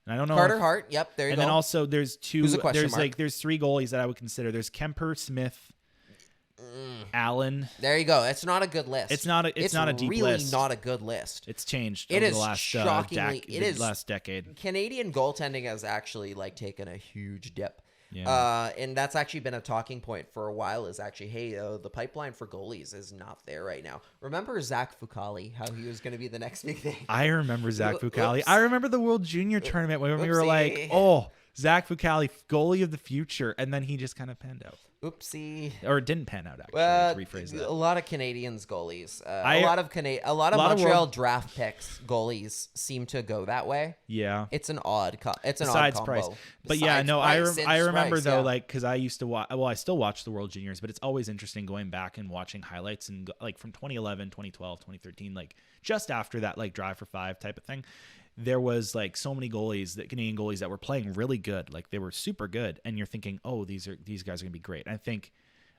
And I don't know Carter Hart. Yep, there you go. And then also there's two. Who's a question mark? There's three goalies that I would consider. There's Kemper, Smith, Allen. There you go. It's not a good list. It's not a deep really list. Not a good list. It's changed It over is the last shockingly. last decade. Canadian goaltending has actually like taken a huge dip. Yeah. And that's actually been a talking point for a while is actually, hey, the pipeline for goalies is not there right now. Remember Zach Fucale, how he was going to be the next big thing? I remember Zach Fucale. Oops. I remember the World Junior Tournament when we were like, Oopsie. oh, Zach Fucale, goalie of the future. And then he just kind of panned out. Oopsie. Or it didn't pan out, actually. Well, Let's rephrase a that. lot of Canadians goalies. a a lot of Montreal world- draft picks goalies seem to go that way. Yeah. It's an odd Besides combo. Price. But Besides Price, I remember Price, though, yeah. like, because I used to watch, well, I still watch the World Juniors, but it's always interesting going back and watching highlights and like from 2011, 2012, 2013, like just after that, like Drive for Five type of thing. There was like so many Canadian goalies that were playing really good. Like they were super good. And you're thinking, oh, these guys are going to be great. And I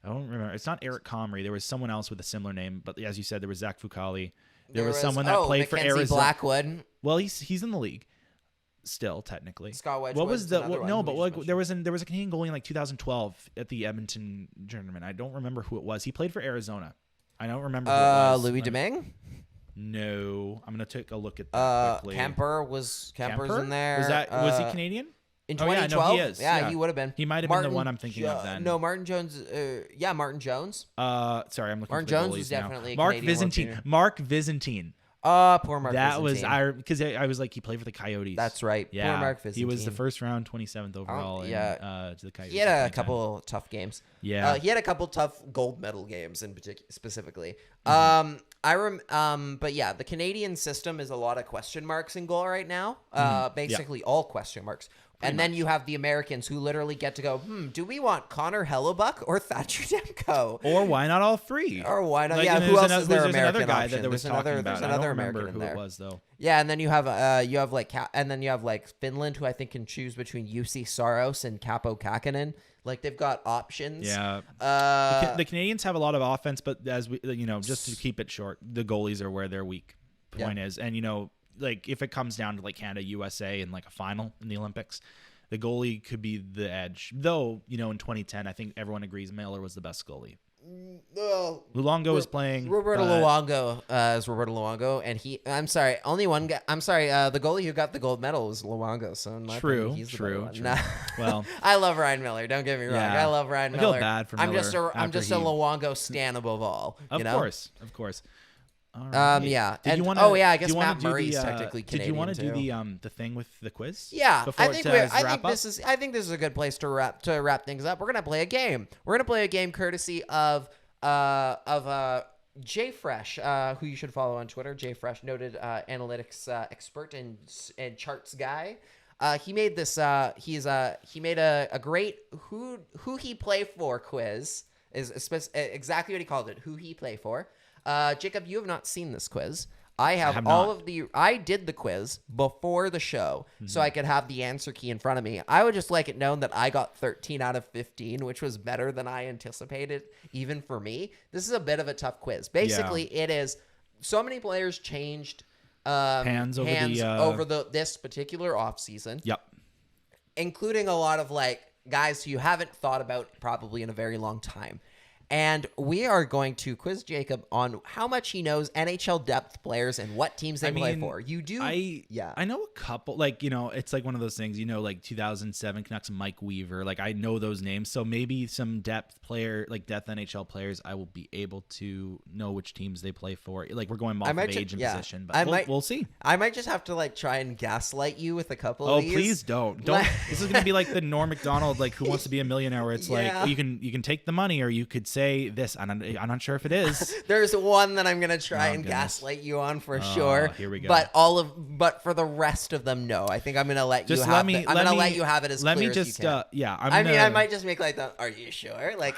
don't remember. It's not Eric Comrie. There was someone else with a similar name, but as you said, there was Zach Fucale. There was someone that played for Mackenzie Arizona. Blackwood. Well, he's in the league still, technically. Scott Wedgwood. What was the another one no? who But we like just there was a Canadian goalie in like 2012 at the Edmonton tournament. I don't remember who it was. He played for Arizona. I don't remember. Who it was. Louis Domingue. No, I'm gonna take a look at that quickly. Kemper's in there. Was he Canadian? In Oh, yeah, 2012? no, he is. Yeah, he would have been. He might have been the one I'm thinking of then. No, Martin Jones. Martin Jones. Sorry, I'm looking Martin for Jones goalies was now. definitely a Mark Canadian World Byzantine. Junior. Mark Byzantine. Poor Mark That was Byzantine. because I was like he played for the Coyotes. That's right. Yeah, Poor Mark he was the Byzantine. first round 27th overall. yeah. To the Coyotes. He had in a 2010. couple tough games. Yeah. He had a couple tough gold medal games in specifically. Mm-hmm. But yeah, the Canadian system is a lot of question marks in goal right now. Basically all question marks. And then you have the Americans who literally get to go, do we want Connor Hellebuck or Thatcher Demko? Or why not all three? Or why not? Like, yeah, and who there's else is their there's American another guy option? that there was There's talking another, about. there's I another don't remember American in who there. it was though. Yeah, and then you have and then you have like Finland, who I think can choose between UC Saros and Capo Kakinen. Like they've got options. Yeah. The Canadians have a lot of offense, but as we, just to keep it short, the goalies are where their weak point is. And like if it comes down to like Canada, USA, and like a final in the Olympics, the goalie could be the edge. Though in 2010, I think everyone agrees Miller was the best goalie. Luongo was playing. Roberto Luongo is Roberto Luongo, and I'm sorry, only one guy. I'm sorry, the goalie who got the gold medal was Luongo. So in my opinion, he's the better one. Nah. Well, I love Ryan Miller. Don't get me wrong. Yeah. I love Ryan I Miller. feel bad for I'm Miller just a after he- Luongo stan above all. of you know? course. All right. Yeah. Did you And- wanna- I do guess you wanna Matt do Murray's the, technically Did you Canadian want to do too. the thing with the quiz? Yeah, Before I think wrap up? this is a good place to wrap things up. We're gonna play a game. We're gonna play a game courtesy of JFresh, who you should follow on Twitter. JFresh, noted analytics expert and charts guy. He made this. He made a great who he play for quiz. Is exactly what he called it. Who he play for. Jacob, you have not seen this quiz. I have all not. I did the quiz before the show so I could have the answer key in front of me. I would just like it known that I got 13 out of 15, which was better than I anticipated, even for me. This is a bit of a tough quiz. Basically, it is so many players changed hands over this particular offseason. Yep. Including a lot of like guys who you haven't thought about probably in a very long time. and we are going to quiz Jacob on how much he knows NHL depth players and what teams they play for. You do? I know a couple, like, it's like one of those things, like 2007 Canucks Mike Weaver. Like, I know those names. So maybe some depth NHL players, I will be able to know which teams they play for. Like, we're going off of age and position, but we'll see. I might just have to like try and gaslight you with a couple of these. Oh, please don't. This is going to be like the Norm Macdonald, like Who Wants to Be a Millionaire, where it's like, you can take the money or you could say this. I'm not sure if it is. There's one that I'm going to try and gaslight you on for sure. Here we go. But for the rest of them, no. I think I'm going to let you have it. I'm going to let you have it as clear as you can. I might just make like the, are you sure? Like,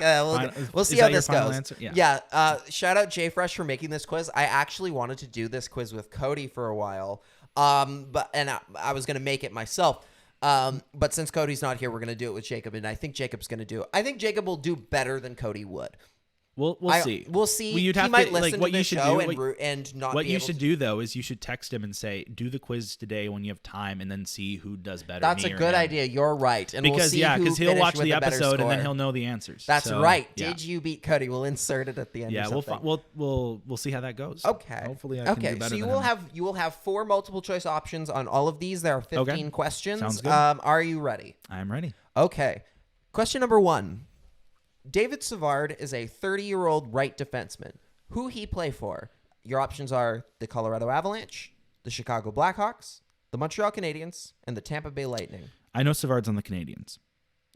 we'll see how this goes. Answer? Shout out JFresh for making this quiz. I actually wanted to do this quiz with Cody for a while. But I was going to make it myself. But since Cody's not here, we're going to do it with Jacob, and I think Jacob's going to do it. I think Jacob will do better than Cody would. We'll see. We'll see. Well, he might listen to the show and not. What you should do though is you should text him and say, "Do the quiz today when you have time, and then see who does better." That's a good idea. You're right. And because because he'll watch the episode and then he'll know the answers. That's right. Did you beat Cody? We'll insert it at the end. Yeah, we'll see how that goes. Okay. Hopefully, I can do better. So you will have 4 multiple choice options on all of these. There are 15 questions. Sounds good. Are you ready? I'm ready. Okay. Question number 1. David Savard is a 30-year-old right defenseman. Who he play for? Your options are the Colorado Avalanche, the Chicago Blackhawks, the Montreal Canadiens, and the Tampa Bay Lightning. I know Savard's on the Canadiens.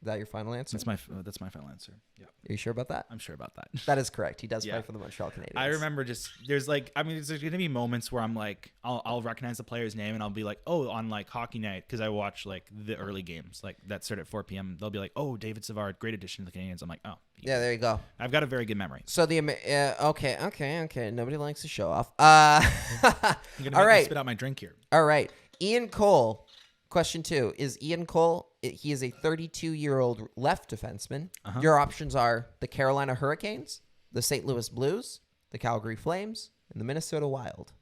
Is that your final answer? That's my final answer. Yeah. Are you sure about that? I'm sure about that. That is correct. He does play for the Montreal Canadiens. I remember there's going to be moments where I'm like, I'll recognize the player's name and I'll be like, oh, on like hockey night, because I watch like the early games, like that start at 4 p.m. They'll be like, oh, David Savard, great addition to the Canadiens. I'm like, oh. Yeah, there you go. I've got a very good memory. So okay. Nobody likes to show off. I'm gonna all right. Spit out my drink here. All right. Ian Cole. Question 2. Is Ian Cole, he is a 32-year-old left defenseman. Your options are the Carolina Hurricanes, the St. Louis Blues, the Calgary Flames, and the Minnesota Wild.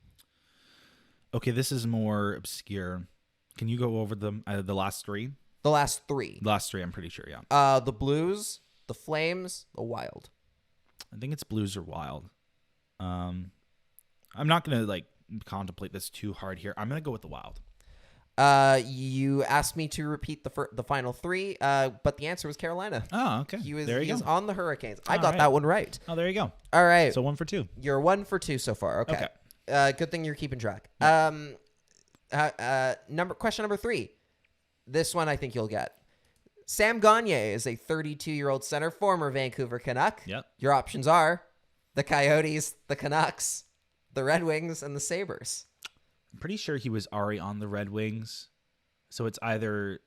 Okay, this is more obscure. Can you go over them? The last 3? The last 3. The last 3, I'm pretty sure, yeah. The Blues, the Flames, the Wild. I think it's Blues or Wild. I'm not going to like contemplate this too hard here. I'm going to go with the Wild. You asked me to repeat the final 3, but the answer was Carolina. Oh, okay. He was on the Hurricanes. I got right. that one right. Oh, there you go. All right. So 1 for 2. You're 1 for 2 so far. Okay. Good thing you're keeping track. Yeah. Question number 3. This one I think you'll get. Sam Gagner is a 32-year-old center, former Vancouver Canuck. Yep. Your options are the Coyotes, the Canucks, the Red Wings, and the Sabres. I'm pretty sure he was already on the Red Wings, so it's either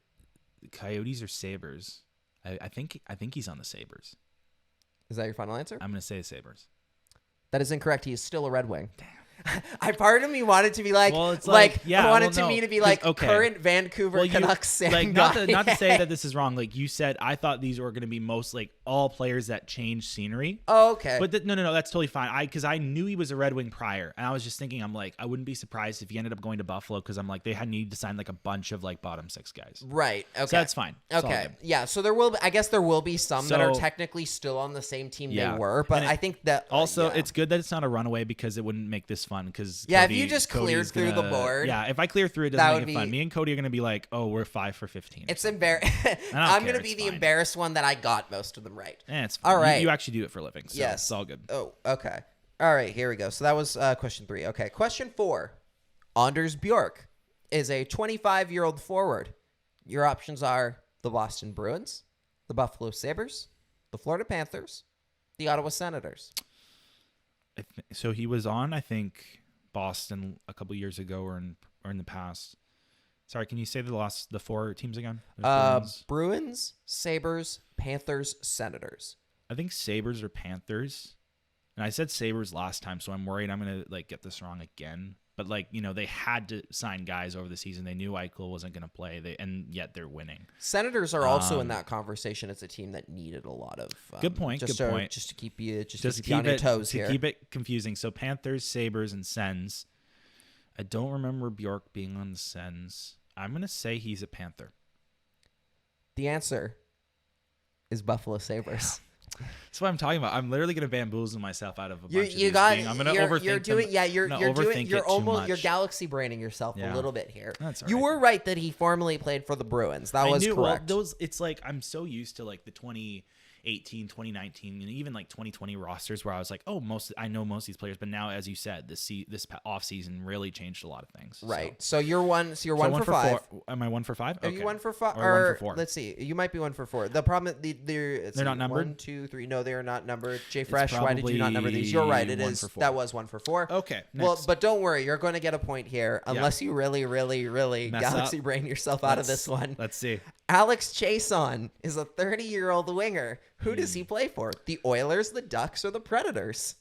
Coyotes or Sabres. I think he's on the Sabres. Is that your final answer? I'm going to say Sabres. That is incorrect. He is still a Red Wing. Damn. Part of me wanted to be like, well, it's I wanted me to be like current Vancouver Canucks. Sam not to say that this is wrong. Like you said, I thought these were going to be most like all players that change scenery. Oh, okay. But no, that's totally fine. Because I knew he was a Red Wing prior, and I was just thinking, I'm like, I wouldn't be surprised if he ended up going to Buffalo, because I'm like, they had needed to sign like a bunch of like bottom 6 guys. Right. Okay. So that's fine. Okay. Yeah. So there will be, I guess there will be some that are technically still on the same team they were, but I think that also it's good that it's not a runaway, because it wouldn't make this fun. Because if you just cleared through the board. Yeah, if I clear through it, doesn't make it fun. Me and Cody are going to be like, oh, we're 5 for 15. It's embarrassing. I'm going to be the embarrassed one that I got most of them right. It's fine. All right. You actually do it for a living, so yes. It's all good. Oh, okay. All right, here we go. So that was question 3. Okay, question 4. Anders Bjork is a 25-year-old forward. Your options are the Boston Bruins, the Buffalo Sabres, the Florida Panthers, the Ottawa Senators. So he was on, I think, Boston a couple years ago or in the past. Sorry, can you say the 4 teams again? Bruins, Sabres, Panthers, Senators. I think Sabres or Panthers. And I said Sabres last time, so I'm worried I'm going to like get this wrong again. But like, they had to sign guys over the season. They knew Eichel wasn't going to play, and yet they're winning. Senators are also in that conversation. It's a team that needed a lot of good point. Just to keep you on your toes here. To keep it confusing. So Panthers, Sabres, and Sens. I don't remember Bjork being on the Sens. I'm going to say he's a Panther. The answer is Buffalo Sabres. That's what I'm talking about. I'm literally gonna bamboozle myself out of a bunch of You these got. I'm gonna you're, overthink. You're doing. them. Yeah, you're I'm gonna doing. overthink You're it too almost. much. You're galaxy braining yourself a Yeah. little bit here. That's all You right. were right that he formerly played for the Bruins. That was correct. Well, it's like I'm so used to like the 2018, 2019, and even like 2020 rosters where I was like, oh, I know most of these players, but now, as you said, this off season really changed a lot of things. Right. So you're one. So you're one for 5. Am I 1 for 5? Are you 1 for 5 or 1 for 4? Let's see. You might be 1 for 4. The problem they're not numbered? 1, 2, 3. No, they are not numbered. JFresh, why did you not number these? You're right. It 1 is. for 4. That was 1 for 4. Okay. Well, Next. but don't worry. You're going to get a point here unless you really, really, really Mess galaxy up. brain yourself out of this one. Let's see. Alex Chason is a 30-year-old winger. Who does Hmm. he play for? The Oilers, the Ducks, or the Predators?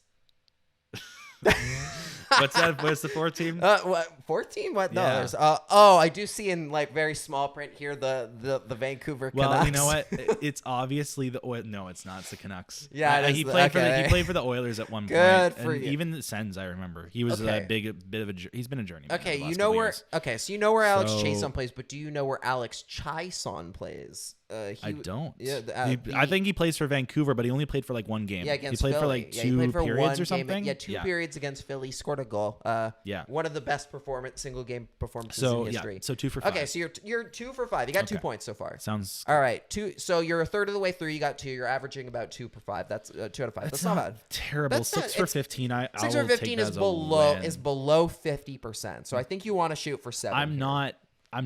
What's that? What's the 4th team? What 14? What? No, Yeah. there's. I do see in like very small print here the Vancouver Canucks. Well, you know what? It's obviously the Oil. No, it's not. It's the Canucks. Yeah, it is he the- played okay. he played for the Oilers at one Good point. for and you. Even the Sens, I remember. He was Okay. a bit of a. He's been a journeyman. Okay, the you last know couple where. years. Okay, so you know where Alex So- Chason plays, but do you know where Alex Chason plays? I don't. Yeah, I think he plays for Vancouver, but he only played for like one game. Yeah, against he played for Philly. like Yeah, 2 he played for periods one or something. Game, 2 periods against Philly. Scored a goal. Yeah. One of the best single game performances So in history. so 2 for 5. Okay, so you're 2 for 5. You got 2 Okay. points so far. Sounds. All right, 2. So you're a third of the way through. You got 2. You're averaging about 2 per 5. That's 2 out of 5. That's not bad. Terrible. That's not- 6 for it's- 15. I 6 will or take 15 that is as a below win. 50%. So I think you want to shoot for 7. I'm here.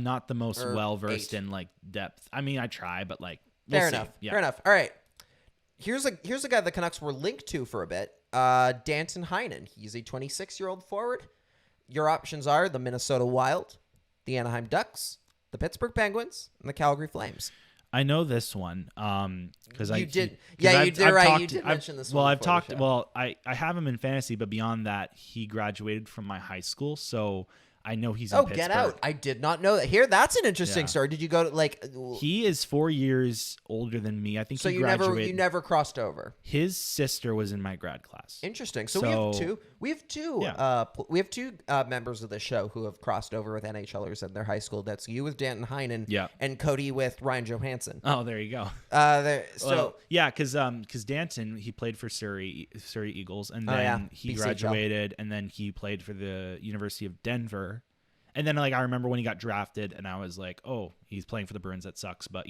not the most Or well versed 8. in like depth. I mean, I try, but like we'll Fair see. enough. Yeah. Fair enough. All right. Here's a guy the Canucks were linked to for a bit. Danton Heinen. He's a 26-year-old forward. Your options are the Minnesota Wild, the Anaheim Ducks, the Pittsburgh Penguins, and the Calgary Flames. I know this one because You did right. You did mention this Well, one I've before the talked. show. Well, I have him in fantasy, but beyond that, he graduated from my high school, so I know he's in Oh, Pittsburgh. get out! I did not know that. Here, that's an interesting Yeah. story. Did you go to like? He is 4 years older than me. I think So he you graduated. never crossed over. His sister was in my grad class. Interesting. So, So- we have two. Yeah. We have two members of the show who have crossed over with NHLers in their high school. That's you with Danton Heinen. Yeah. And Cody with Ryan Johansson. Oh, there you go. So Yeah, because Danton, he played for Surrey Eagles, and Oh, then yeah. he BCHL. graduated, and then he played for the University of Denver. And then like I remember when he got drafted, and I was like, oh, he's playing for the Bruins. That sucks, but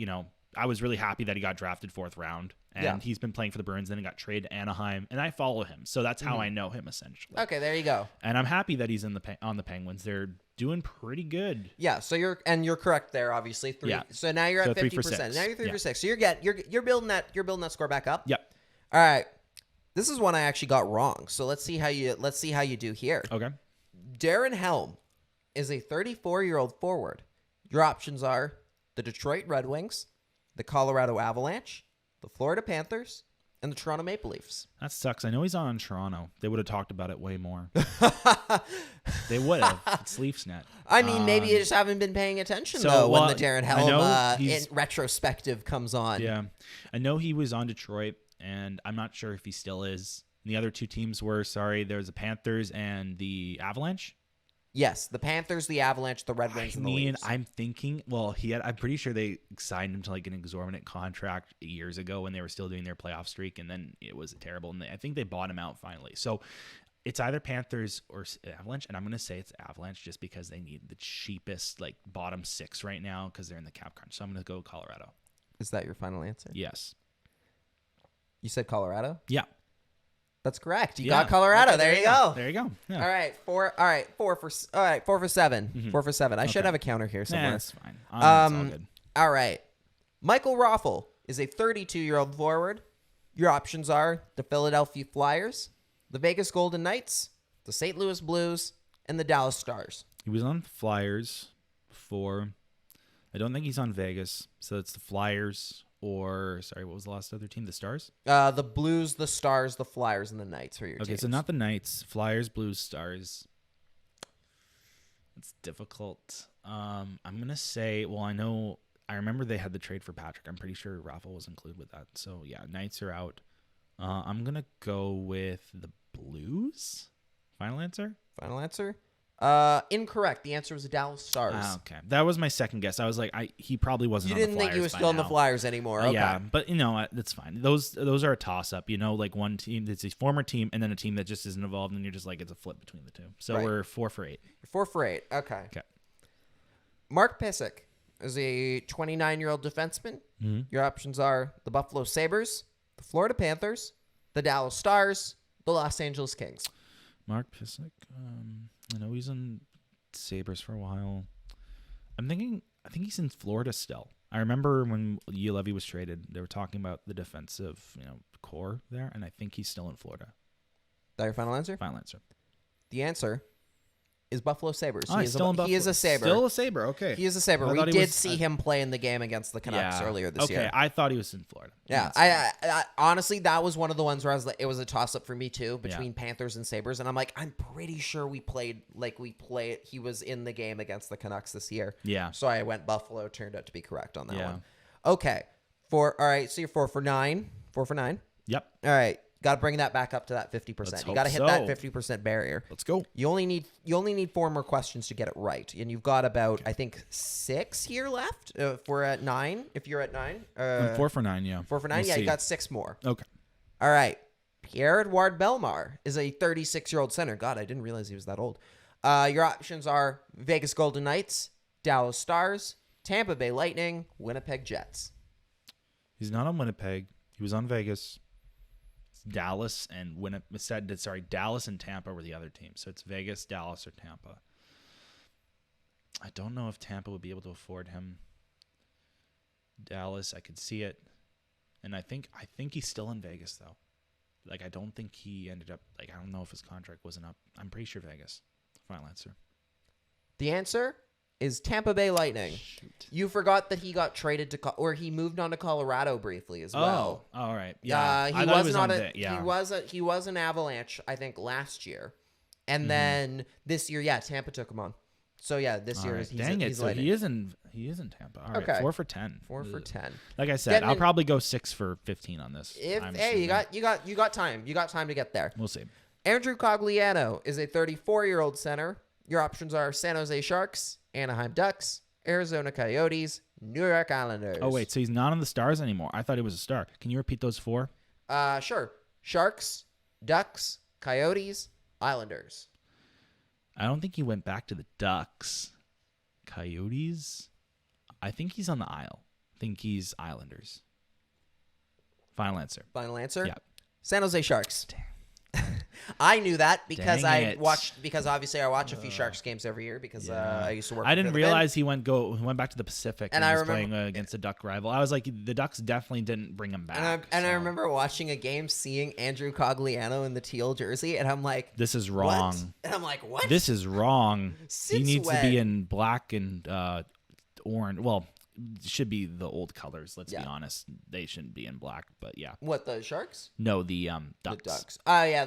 I was really happy that he got drafted 4th round, and Yeah. he's been playing for the Bruins. Then he got traded to Anaheim, and I follow him, so that's how I know him essentially. okay, there you go. And I'm happy that he's on the Penguins. They're doing pretty good. Yeah. So you're correct there. Obviously 3. Yeah. So now you're So at 3 for 50%. 6. Now you're 3 Yeah. for 6. So you're building that score back up. Yep. All right. This is one I actually got wrong. So let's see how you do here. Okay. Darren Helm is a 34-year-old forward. Your options are the Detroit Red Wings, the Colorado Avalanche, the Florida Panthers, and the Toronto Maple Leafs. That sucks. I know he's on Toronto. They would have talked about it way more. They would have. It's Leafs net. I mean, maybe you just haven't been paying attention, so, though, well, when the Darren I know Helm he's- in retrospective comes on. Yeah. I know he was on Detroit, and I'm not sure if he still is. And the other 2 teams were, there's the Panthers and the Avalanche. Yes, the Panthers, the Avalanche, the Red Wings, and the Leafs. I'm thinking, I'm pretty sure they signed him to like an exorbitant contract years ago when they were still doing their playoff streak, and then it was terrible. And I think they bought him out finally. So it's either Panthers or Avalanche, and I'm going to say it's Avalanche just because they need the cheapest, like bottom 6 right now because they're in the cap crunch. So I'm going to go Colorado. Is that your final answer? Yes. You said Colorado? Yeah. That's correct. You Yeah. got Colorado. Okay, there you go. There you go. Yeah. All right, 4 for 7. 4 for 7. I should Okay. have a counter here Nah, somewhere. that's fine. It's all good. All right. Michael Raffle is a 32-year-old forward. Your options are the Philadelphia Flyers, the Vegas Golden Knights, the St. Louis Blues, and the Dallas Stars. He was on Flyers before. I don't think he's on Vegas. So it's the Flyers or, what was the last other team? The Stars? The Blues, the Stars, the Flyers, and the Knights are your Okay, teams. so not the Knights. Flyers, Blues, Stars. It's difficult. I'm going to say, I remember they had the trade for Patrick. I'm pretty sure Raffle was included with that. So, yeah, Knights are out. I'm going to go with the Blues. Final answer? Final answer? Incorrect. The answer was the Dallas Stars. Okay, that was my second guess. I was like, he probably wasn't. You on didn't the think he Flyers was by still on the now. Flyers anymore. Okay. Yeah, but you know what? That's fine. Those are a toss up. You know, like one team that's a former team and then a team that just isn't involved, and you're just like it's a flip between the two. So Right. we're 4 for 8. 4 for 8. Okay. Okay. Mark Pysyk is a 29-year-old defenseman. Mm-hmm. Your options are the Buffalo Sabres, the Florida Panthers, the Dallas Stars, the Los Angeles Kings. Mark Pysyk. I know he's in Sabres for a while. I think he's in Florida still. I remember when Levy was traded, they were talking about the defensive, core there, and I think he's still in Florida. Is that your final answer? Final answer. The answer is Buffalo Sabres. Oh, he's still in Buffalo. He is a Sabre. Still a Sabre. Okay. He is a Sabre. I We thought he did was- see him play in the game against the Canucks earlier this year. Okay, I thought he was in Florida. Yeah, That's fine. I honestly, that was one of the ones where I was like, it was a toss up for me too between Panthers and Sabres, and I'm like, I'm pretty sure he was in the game against the Canucks this year. Yeah. So I went Buffalo. Turned out to be correct on that Yeah. one. Okay, all right. So you're 4 for 9. 4 for 9. Yep. All right, got to bring that back up to that 50%. Let's You got to hope hit that so. 50% barrier. Let's go. You only need 4 more questions to get it right, and you've got about I think 6 here left. If we're at 9, if you're at 9, I'm 4 for 9. Yeah. 4 for 9. We'll Yeah, see. you got 6 more. Okay. All right. Pierre-Edouard Bellemare is a 36-year-old center. God, I didn't realize he was that old. Your options are Vegas Golden Knights, Dallas Stars, Tampa Bay Lightning, Winnipeg Jets. He's not on Winnipeg. He was on Vegas. It's Dallas and Dallas and Tampa were the other teams. So it's Vegas, Dallas, or Tampa. I don't know if Tampa would be able to afford him. Dallas, I could see it. And I think he's still in Vegas though. Like I don't think he ended up I don't know if his contract wasn't up. I'm pretty sure Vegas. Final answer. The answer is Tampa Bay Lightning. Shoot. You forgot that he got traded to or he moved on to Colorado briefly as well. Oh, all right. Yeah. He I thought was on not the- he was an Avalanche I think last year. And then this year, Tampa took him on. So this All year right. he's Dang it. he's So Lightning. he is in Tampa. All right. Okay. 4 for 10. 4 for Ugh. 10. Like I said, Getting I'll in- probably go 6 for 15 on this. I'm You assuming. got time. You got time to get there. We'll see. Andrew Cogliano is a 34-year-old center. Your options are San Jose Sharks, Anaheim Ducks, Arizona Coyotes, New York Islanders. Oh wait, so he's not on the Stars anymore. I thought he was a Star. Can you repeat those 4? Sure. Sharks, Ducks, Coyotes, Islanders. I don't think he went back to the Ducks. Coyotes? I think he's on the Isle. I think he's Islanders. Final answer. Final answer? Yeah. San Jose Sharks. I knew that because Dang it. obviously I watch a few Sharks games every year because I used to work. I didn't for the Vin. realize he went back to the Pacific And and I was remember- playing against a Duck rival. I was like, the Ducks definitely didn't bring him back. And I so remember watching a game, seeing Andrew Cogliano in the teal jersey, and I'm like, this is what? wrong. And I'm like, what? This is wrong. He Since needs to when? be in black and orange. Well, it should be the old colors. Let's be honest. They shouldn't be in black, but yeah. What, the Sharks? No, the Ducks. The Ducks. Yeah.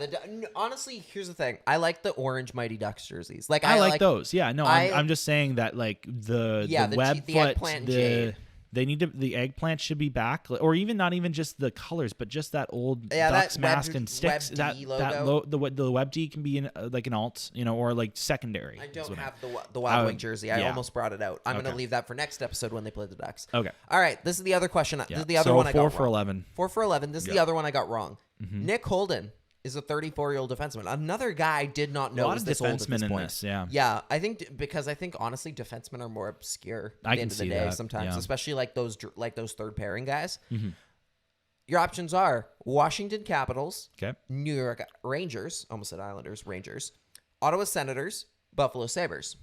Honestly, here's the thing. I like the orange Mighty Ducks jerseys. Like I like those. Yeah, no, I'm just saying that like the web the foot, eggplant and jade. they need to the eggplant should be back, or even not even just the colors, but just that old Ducks that mask Web- and sticks. Web That D that logo. the web D can be in like an alt, or like secondary. I is don't what have the Wild Wing jersey. I yeah. almost brought it out. I'm going to Okay. leave that for next episode when they play the Ducks. Okay. All right. This is the other question. This Yeah. is the other So one I got 4 for wrong. 11. 4 for 11. This is the Yeah. other one I got wrong. Nick Holden is a 34-year-old defenseman. Another guy I did not know A lot was of this old at defensemen this in point. this, yeah. Yeah, I think honestly defensemen are more obscure at I the can end of the see day that, sometimes, yeah. especially like those third pairing guys. Your options are Washington Capitals, Okay. New York Rangers, almost said Islanders, Rangers, Ottawa Senators, Buffalo Sabres.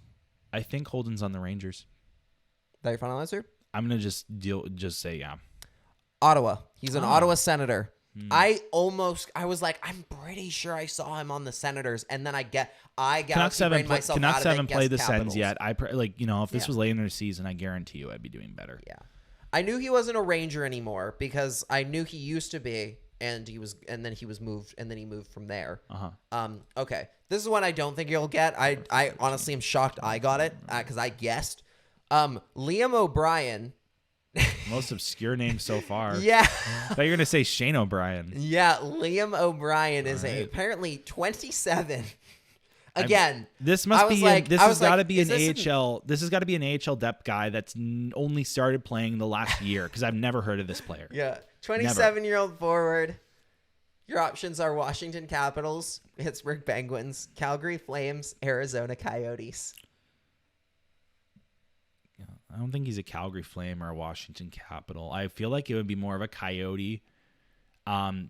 I think Holden's on the Rangers. That your final answer? I'm gonna just say yeah. Ottawa. He's an Oh. Ottawa Senator. I was like, I'm pretty sure I saw him on the Senators, and then I Canucks haven't myself Canucks out of it, haven't played the guessed Sens Capitals. yet. If this Yeah. was later in the season, I guarantee you I'd be doing better. Yeah, I knew he wasn't a Ranger anymore because I knew he used to be, and he moved from there. Okay, this is one I don't think you'll get. I honestly am shocked I got it because I guessed. Liam O'Brien. Most obscure name so far. Yeah. I thought you were gonna say Shane O'Brien. Yeah, Liam O'Brien is Right. apparently 27, Again, This I must was be. like- This I has was got to like, be is an this an- AHL. This has got to be an AHL depth guy that's only started playing the last year because I've never heard of this player. Yeah. 27-year-old forward. Your options are Washington Capitals, Pittsburgh Penguins, Calgary Flames, Arizona Coyotes. I don't think he's a Calgary Flame or a Washington Capital. I feel like it would be more of a Coyote.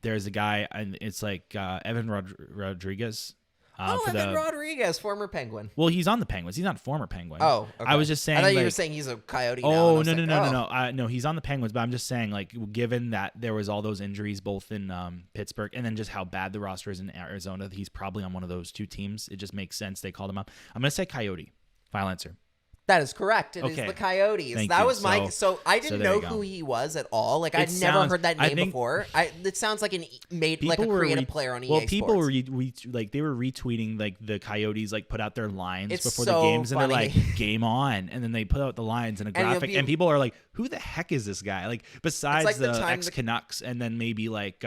There's a guy, and it's like Evan Rodriguez. Evan Rodriguez, former Penguin. Well, he's on the Penguins. He's not a former Penguin. Oh, okay. I was just saying. I thought you were like- saying he's a Coyote now. Oh, and I was no. like, No, he's on the Penguins, but I'm just saying, like, given that there was all those injuries both in Pittsburgh and then just how bad the roster is in Arizona, he's probably on one of those two teams. It just makes sense they called him up. I'm going to say Coyote. Final answer. That is correct. It is Okay. the Coyotes. Thank that you. was my. So I didn't there know you who go. he was at all. Like It I'd never sounds- heard that I name think- before. It sounds like like a were creative player on EA Well, people Sports. were like they were retweeting like the Coyotes like put out their lines It's before so the games and funny. they're like game on, and then they put out the lines in a And you'll graphic be- and people are like, who the heck is this guy? Like besides like the the time ex the- Canucks and then maybe like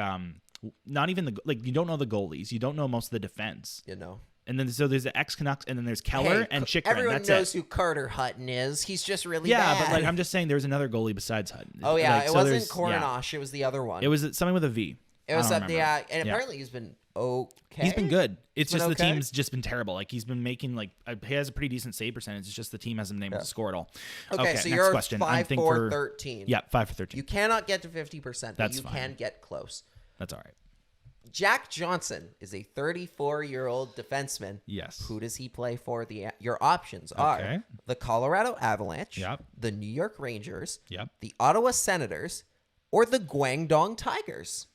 not even the like you don't know the goalies, you don't know most of the defense, You know. and then so there's the ex Canucks and then there's Keller Hey, and Chychrun. everyone That's knows it. who Carter Hutton is. He's just really Yeah, bad. but like I'm just saying, there's another goalie besides Hutton. Oh yeah, Like, it so wasn't there's- yeah. Coronosh. It was the other one. It was something with a V. It was I don't remember. yeah, and Yeah. apparently he's been okay. He's been good. It's He's just been the okay? team's just been terrible. Like he's been making like he has a pretty decent save percentage. It's just the team hasn't been able to score at all. Okay, so next you're question. 5 think 4 for 13. Yeah, 5 for 13. You cannot get to 50%, but That's you fine. can get close. That's all right. Jack Johnson is a 34-year-old defenseman. Yes. Who does he play for? Your options are Okay. the Colorado Avalanche, Yep. the New York Rangers, Yep. the Ottawa Senators, or the Guangdong Tigers.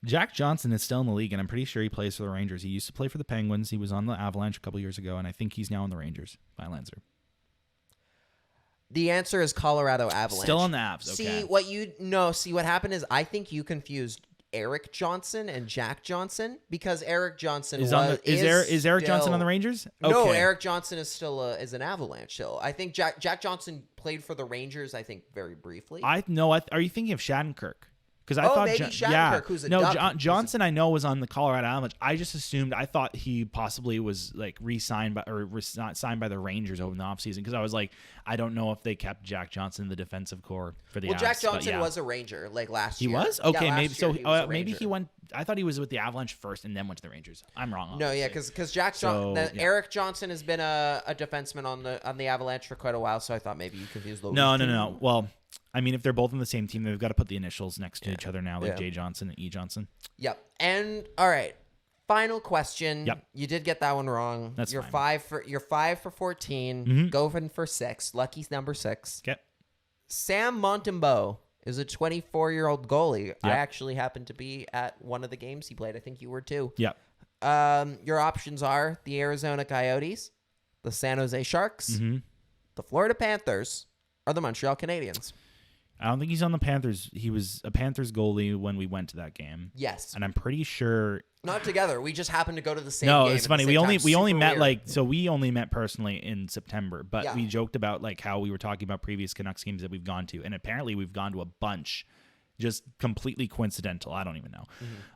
Jack Johnson is still in the league, and I'm pretty sure he plays for the Rangers. He used to play for the Penguins. He was on the Avalanche a couple years ago, and I think he's now on the Rangers. Final answer. The answer is Colorado Avalanche. Still on the Avs. Okay. See what happened is I think you confused Eric Johnson and Jack Johnson because Eric Johnson is Eric Johnson on the Rangers? No, Okay. Eric Johnson is still is an Avalanche still. I think Jack Johnson played for the Rangers. I think very briefly. Are you thinking of Shattenkirk? Because I Oh, thought maybe Shattenkirk, who's a Duck. Johnson. I know was on the Colorado Avalanche. I just assumed. I thought he possibly was like re-signed by or not signed by the Rangers over the offseason because I was like, I don't know if they kept Jack Johnson in the defensive core for the. Well, Avs, Jack but Johnson yeah. was a Ranger like last He year. was Yeah, okay. last Maybe year so. he was a Maybe Ranger. he went. I thought he was with the Avalanche first and then went to the Rangers. I'm wrong. No, yeah, obviously. because Jack So, Johnson, yeah. Eric Johnson has been a defenseman on the Avalanche for quite a while, so I thought maybe you confused those. No. Well, I mean, if they're both on the same team, they've got to put the initials next to each other now, like Yeah. J Johnson and E Johnson. Yep. And all right, final question. Yep. You did get that one wrong. That's you're fine. 5 for 14. Mhm. Going for 6. Lucky's number 6. Okay. Sam Montembeault is a 24-year-old goalie. I Yep. actually happened to be at one of the games he played. I think you were too. Yep. Your options are the Arizona Coyotes, the San Jose Sharks, Mm-hmm. the Florida Panthers, or the Montreal Canadiens. I don't think he's on the Panthers. He was a Panthers goalie when we went to that game. Yes. And I'm pretty sure. Not together. We just happened to go to the same No, game it's at funny. the We same only time. we only Super met weird. we only met personally in September, but Yeah. we joked about like how we were talking about previous Canucks games that we've gone to, and apparently we've gone to a bunch, just completely coincidental. I don't even know.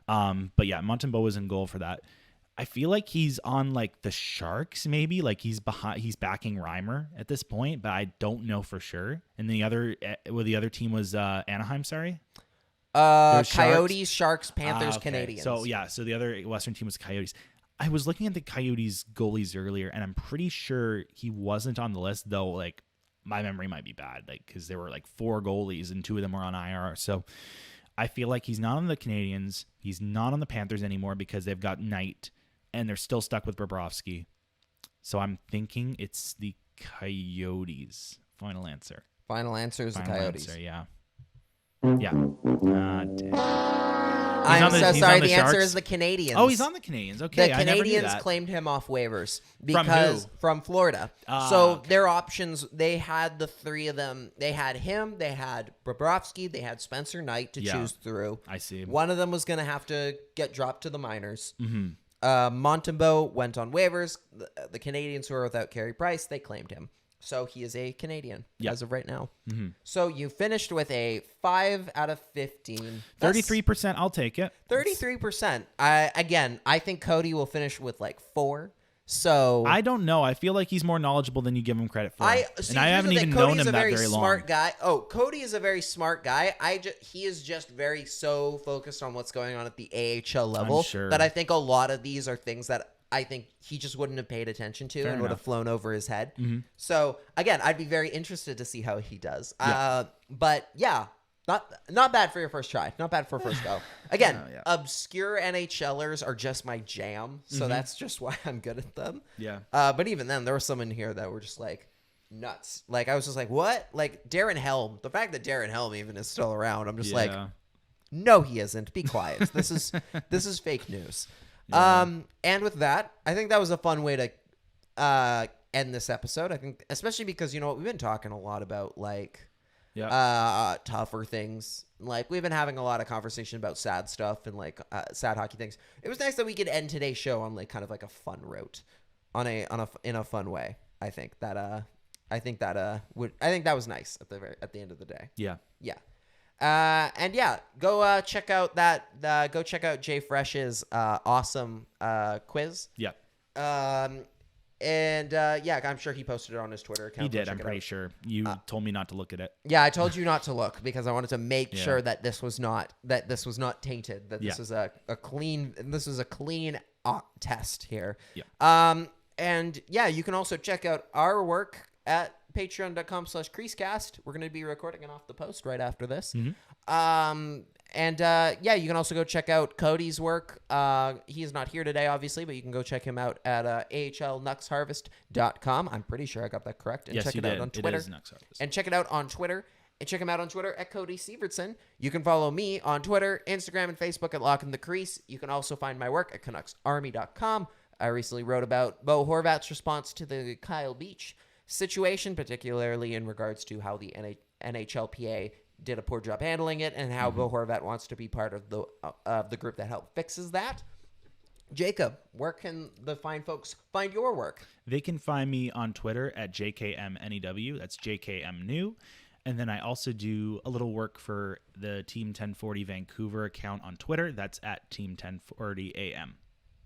Mm-hmm. But yeah, Montembeault was in goal for that. I feel like he's on like the Sharks, maybe like he's backing Reimer at this point, but I don't know for sure. And the other team was Anaheim. Sorry. There's Coyotes, Sharks, Panthers, Okay. Canadians. So the other Western team was Coyotes. I was looking at the Coyotes goalies earlier, and I'm pretty sure he wasn't on the list, though. Like my memory might be bad, like because there were like 4 goalies and 2 of them were on IR. So I feel like he's not on the Canadians. He's not on the Panthers anymore because they've got Knight, and they're still stuck with Bobrovsky. So I'm thinking it's the Coyotes. Final answer. Final answer is the Final Coyotes. answer, yeah. Yeah. Dang. I'm on the- so he's sorry. on the The answer Sharks? is the Canadians. Oh, he's on the Canadians. Okay, The I never knew Canadians that. claimed him off waivers From because who? from Florida. Ah, So okay. their options, they had the 3 of them. They had him, they had Bobrovsky, they had Spencer Knight to Yeah. choose through. I see. One of them was going to have to get dropped to the minors. Mm-hmm. Montembeault went on waivers. The Canadians who are without Carey Price, they claimed him. So he is a Canadian as of right now. Mm-hmm. So you finished with a 5 out of 15. That's 33%, I'll take it. 33%. I think Cody will finish with like 4. So I don't know. I feel like he's more knowledgeable than you give him credit for. I haven't even known him that very long. Smart guy. Oh, Cody is a very smart guy. He is just very so focused on what's going on at the AHL level sure. that I think a lot of these are things that I think he just wouldn't have paid attention to Fair and would enough. have flown over his head. Mm-hmm. So again, I'd be very interested to see how he does. Yeah. But yeah. Not bad for your first try. Not bad for first go. Again, yeah. obscure NHLers are just my jam, so that's just why I'm good at them. Yeah. But even then, there were some in here that were just like nuts. Like I was just like, what? Like Darren Helm. The fact that Darren Helm even is still around, I'm just like, no, he isn't. Be quiet. This is fake news. Yeah. And with that, I think that was a fun way to end this episode. I think, especially because you know what, we've been talking a lot about like. Yeah. Tougher things. Like we've been having a lot of conversation about sad stuff and like sad hockey things. It was nice that we could end today's show on like kind of like a fun route, in a fun way. I think that was nice at the end of the day. Yeah. Yeah. And yeah, go check out JFresh's awesome quiz. Yeah. And yeah, I'm sure he posted it on his Twitter account. He did. I'm pretty sure. You told me not to look at it. Yeah, I told you not to look because I wanted to make Yeah. sure that this was not tainted. That this was a clean test here. Yeah. And yeah, you can also check out our work at patreon.com/CreaseCast. We're going to be recording it off the post right after this. Mm-hmm. And yeah, you can also go check out Cody's work. He is not here today, obviously, but you can go check him out at ahlnucksharvest.com. I'm pretty sure I got that correct. And Yes, check you it out did. on Twitter. It is Nucks Harvest. And check it out on Twitter. And check him out on Twitter at Cody Sievertson. You can follow me on Twitter, Instagram, and Facebook at Lach and the Crease. You can also find my work at CanucksArmy.com. I recently wrote about Bo Horvat's response to the Kyle Beach situation, particularly in regards to how the NHLPA did a poor job handling it and how Bo Horvat wants to be part of the group that helped fixes that. Jacob, where can the fine folks find your work? They can find me on Twitter at JKMNEW. That's JKMNew. And then I also do a little work for the Team 1040 Vancouver account on Twitter. That's at Team 1040AM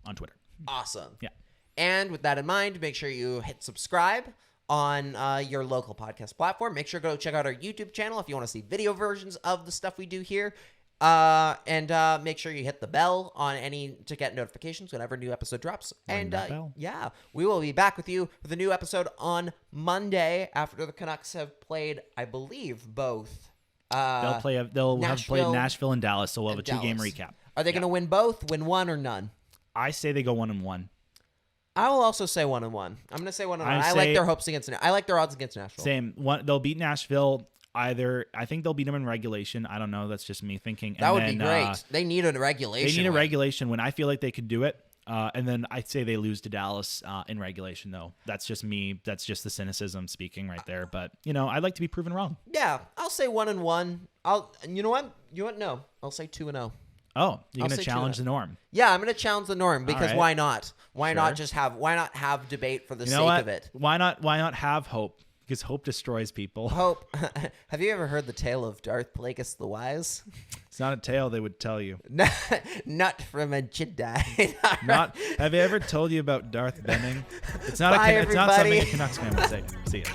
on Twitter. Awesome. Yeah. And with that in mind, make sure you hit subscribe on your local podcast platform. Make sure to go check out our YouTube channel if you want to see video versions of the stuff we do here. And make sure you hit the bell to get notifications whenever a new episode drops. Ring that bell. Yeah, we will be back with you with a new episode on Monday after the Canucks have played, I believe, both. They'll have played Nashville and Dallas, so we'll have a 2-game recap. Are they going to win both, win one, or none? I say they go 1-1. I will also say 1-1. I'm going to say 1-1. I like their odds against Nashville. Same. They'll beat Nashville. I think they'll beat them in regulation. I don't know. That's just me thinking. That would be great. They need a regulation. They need a regulation when I feel like they could do it. And then I'd say they lose to Dallas in regulation, though. That's just me. That's just the cynicism speaking right there. But, I'd like to be proven wrong. Yeah, I'll say 1-1. You know what? No. I'll say 2-0. Oh, you're going to challenge the norm. Yeah, I'm going to challenge the norm because right. Why not? Why Sure. not have debate for the sake what? of it? Why not have hope? Because hope destroys people. Hope. Have you ever heard the tale of Darth Plagueis the Wise? It's not a tale they would tell you. Not from a Jedi. Have they ever told you about Darth Benning? It's not Bye, it's not something a everybody. Canucks fan would say. See ya.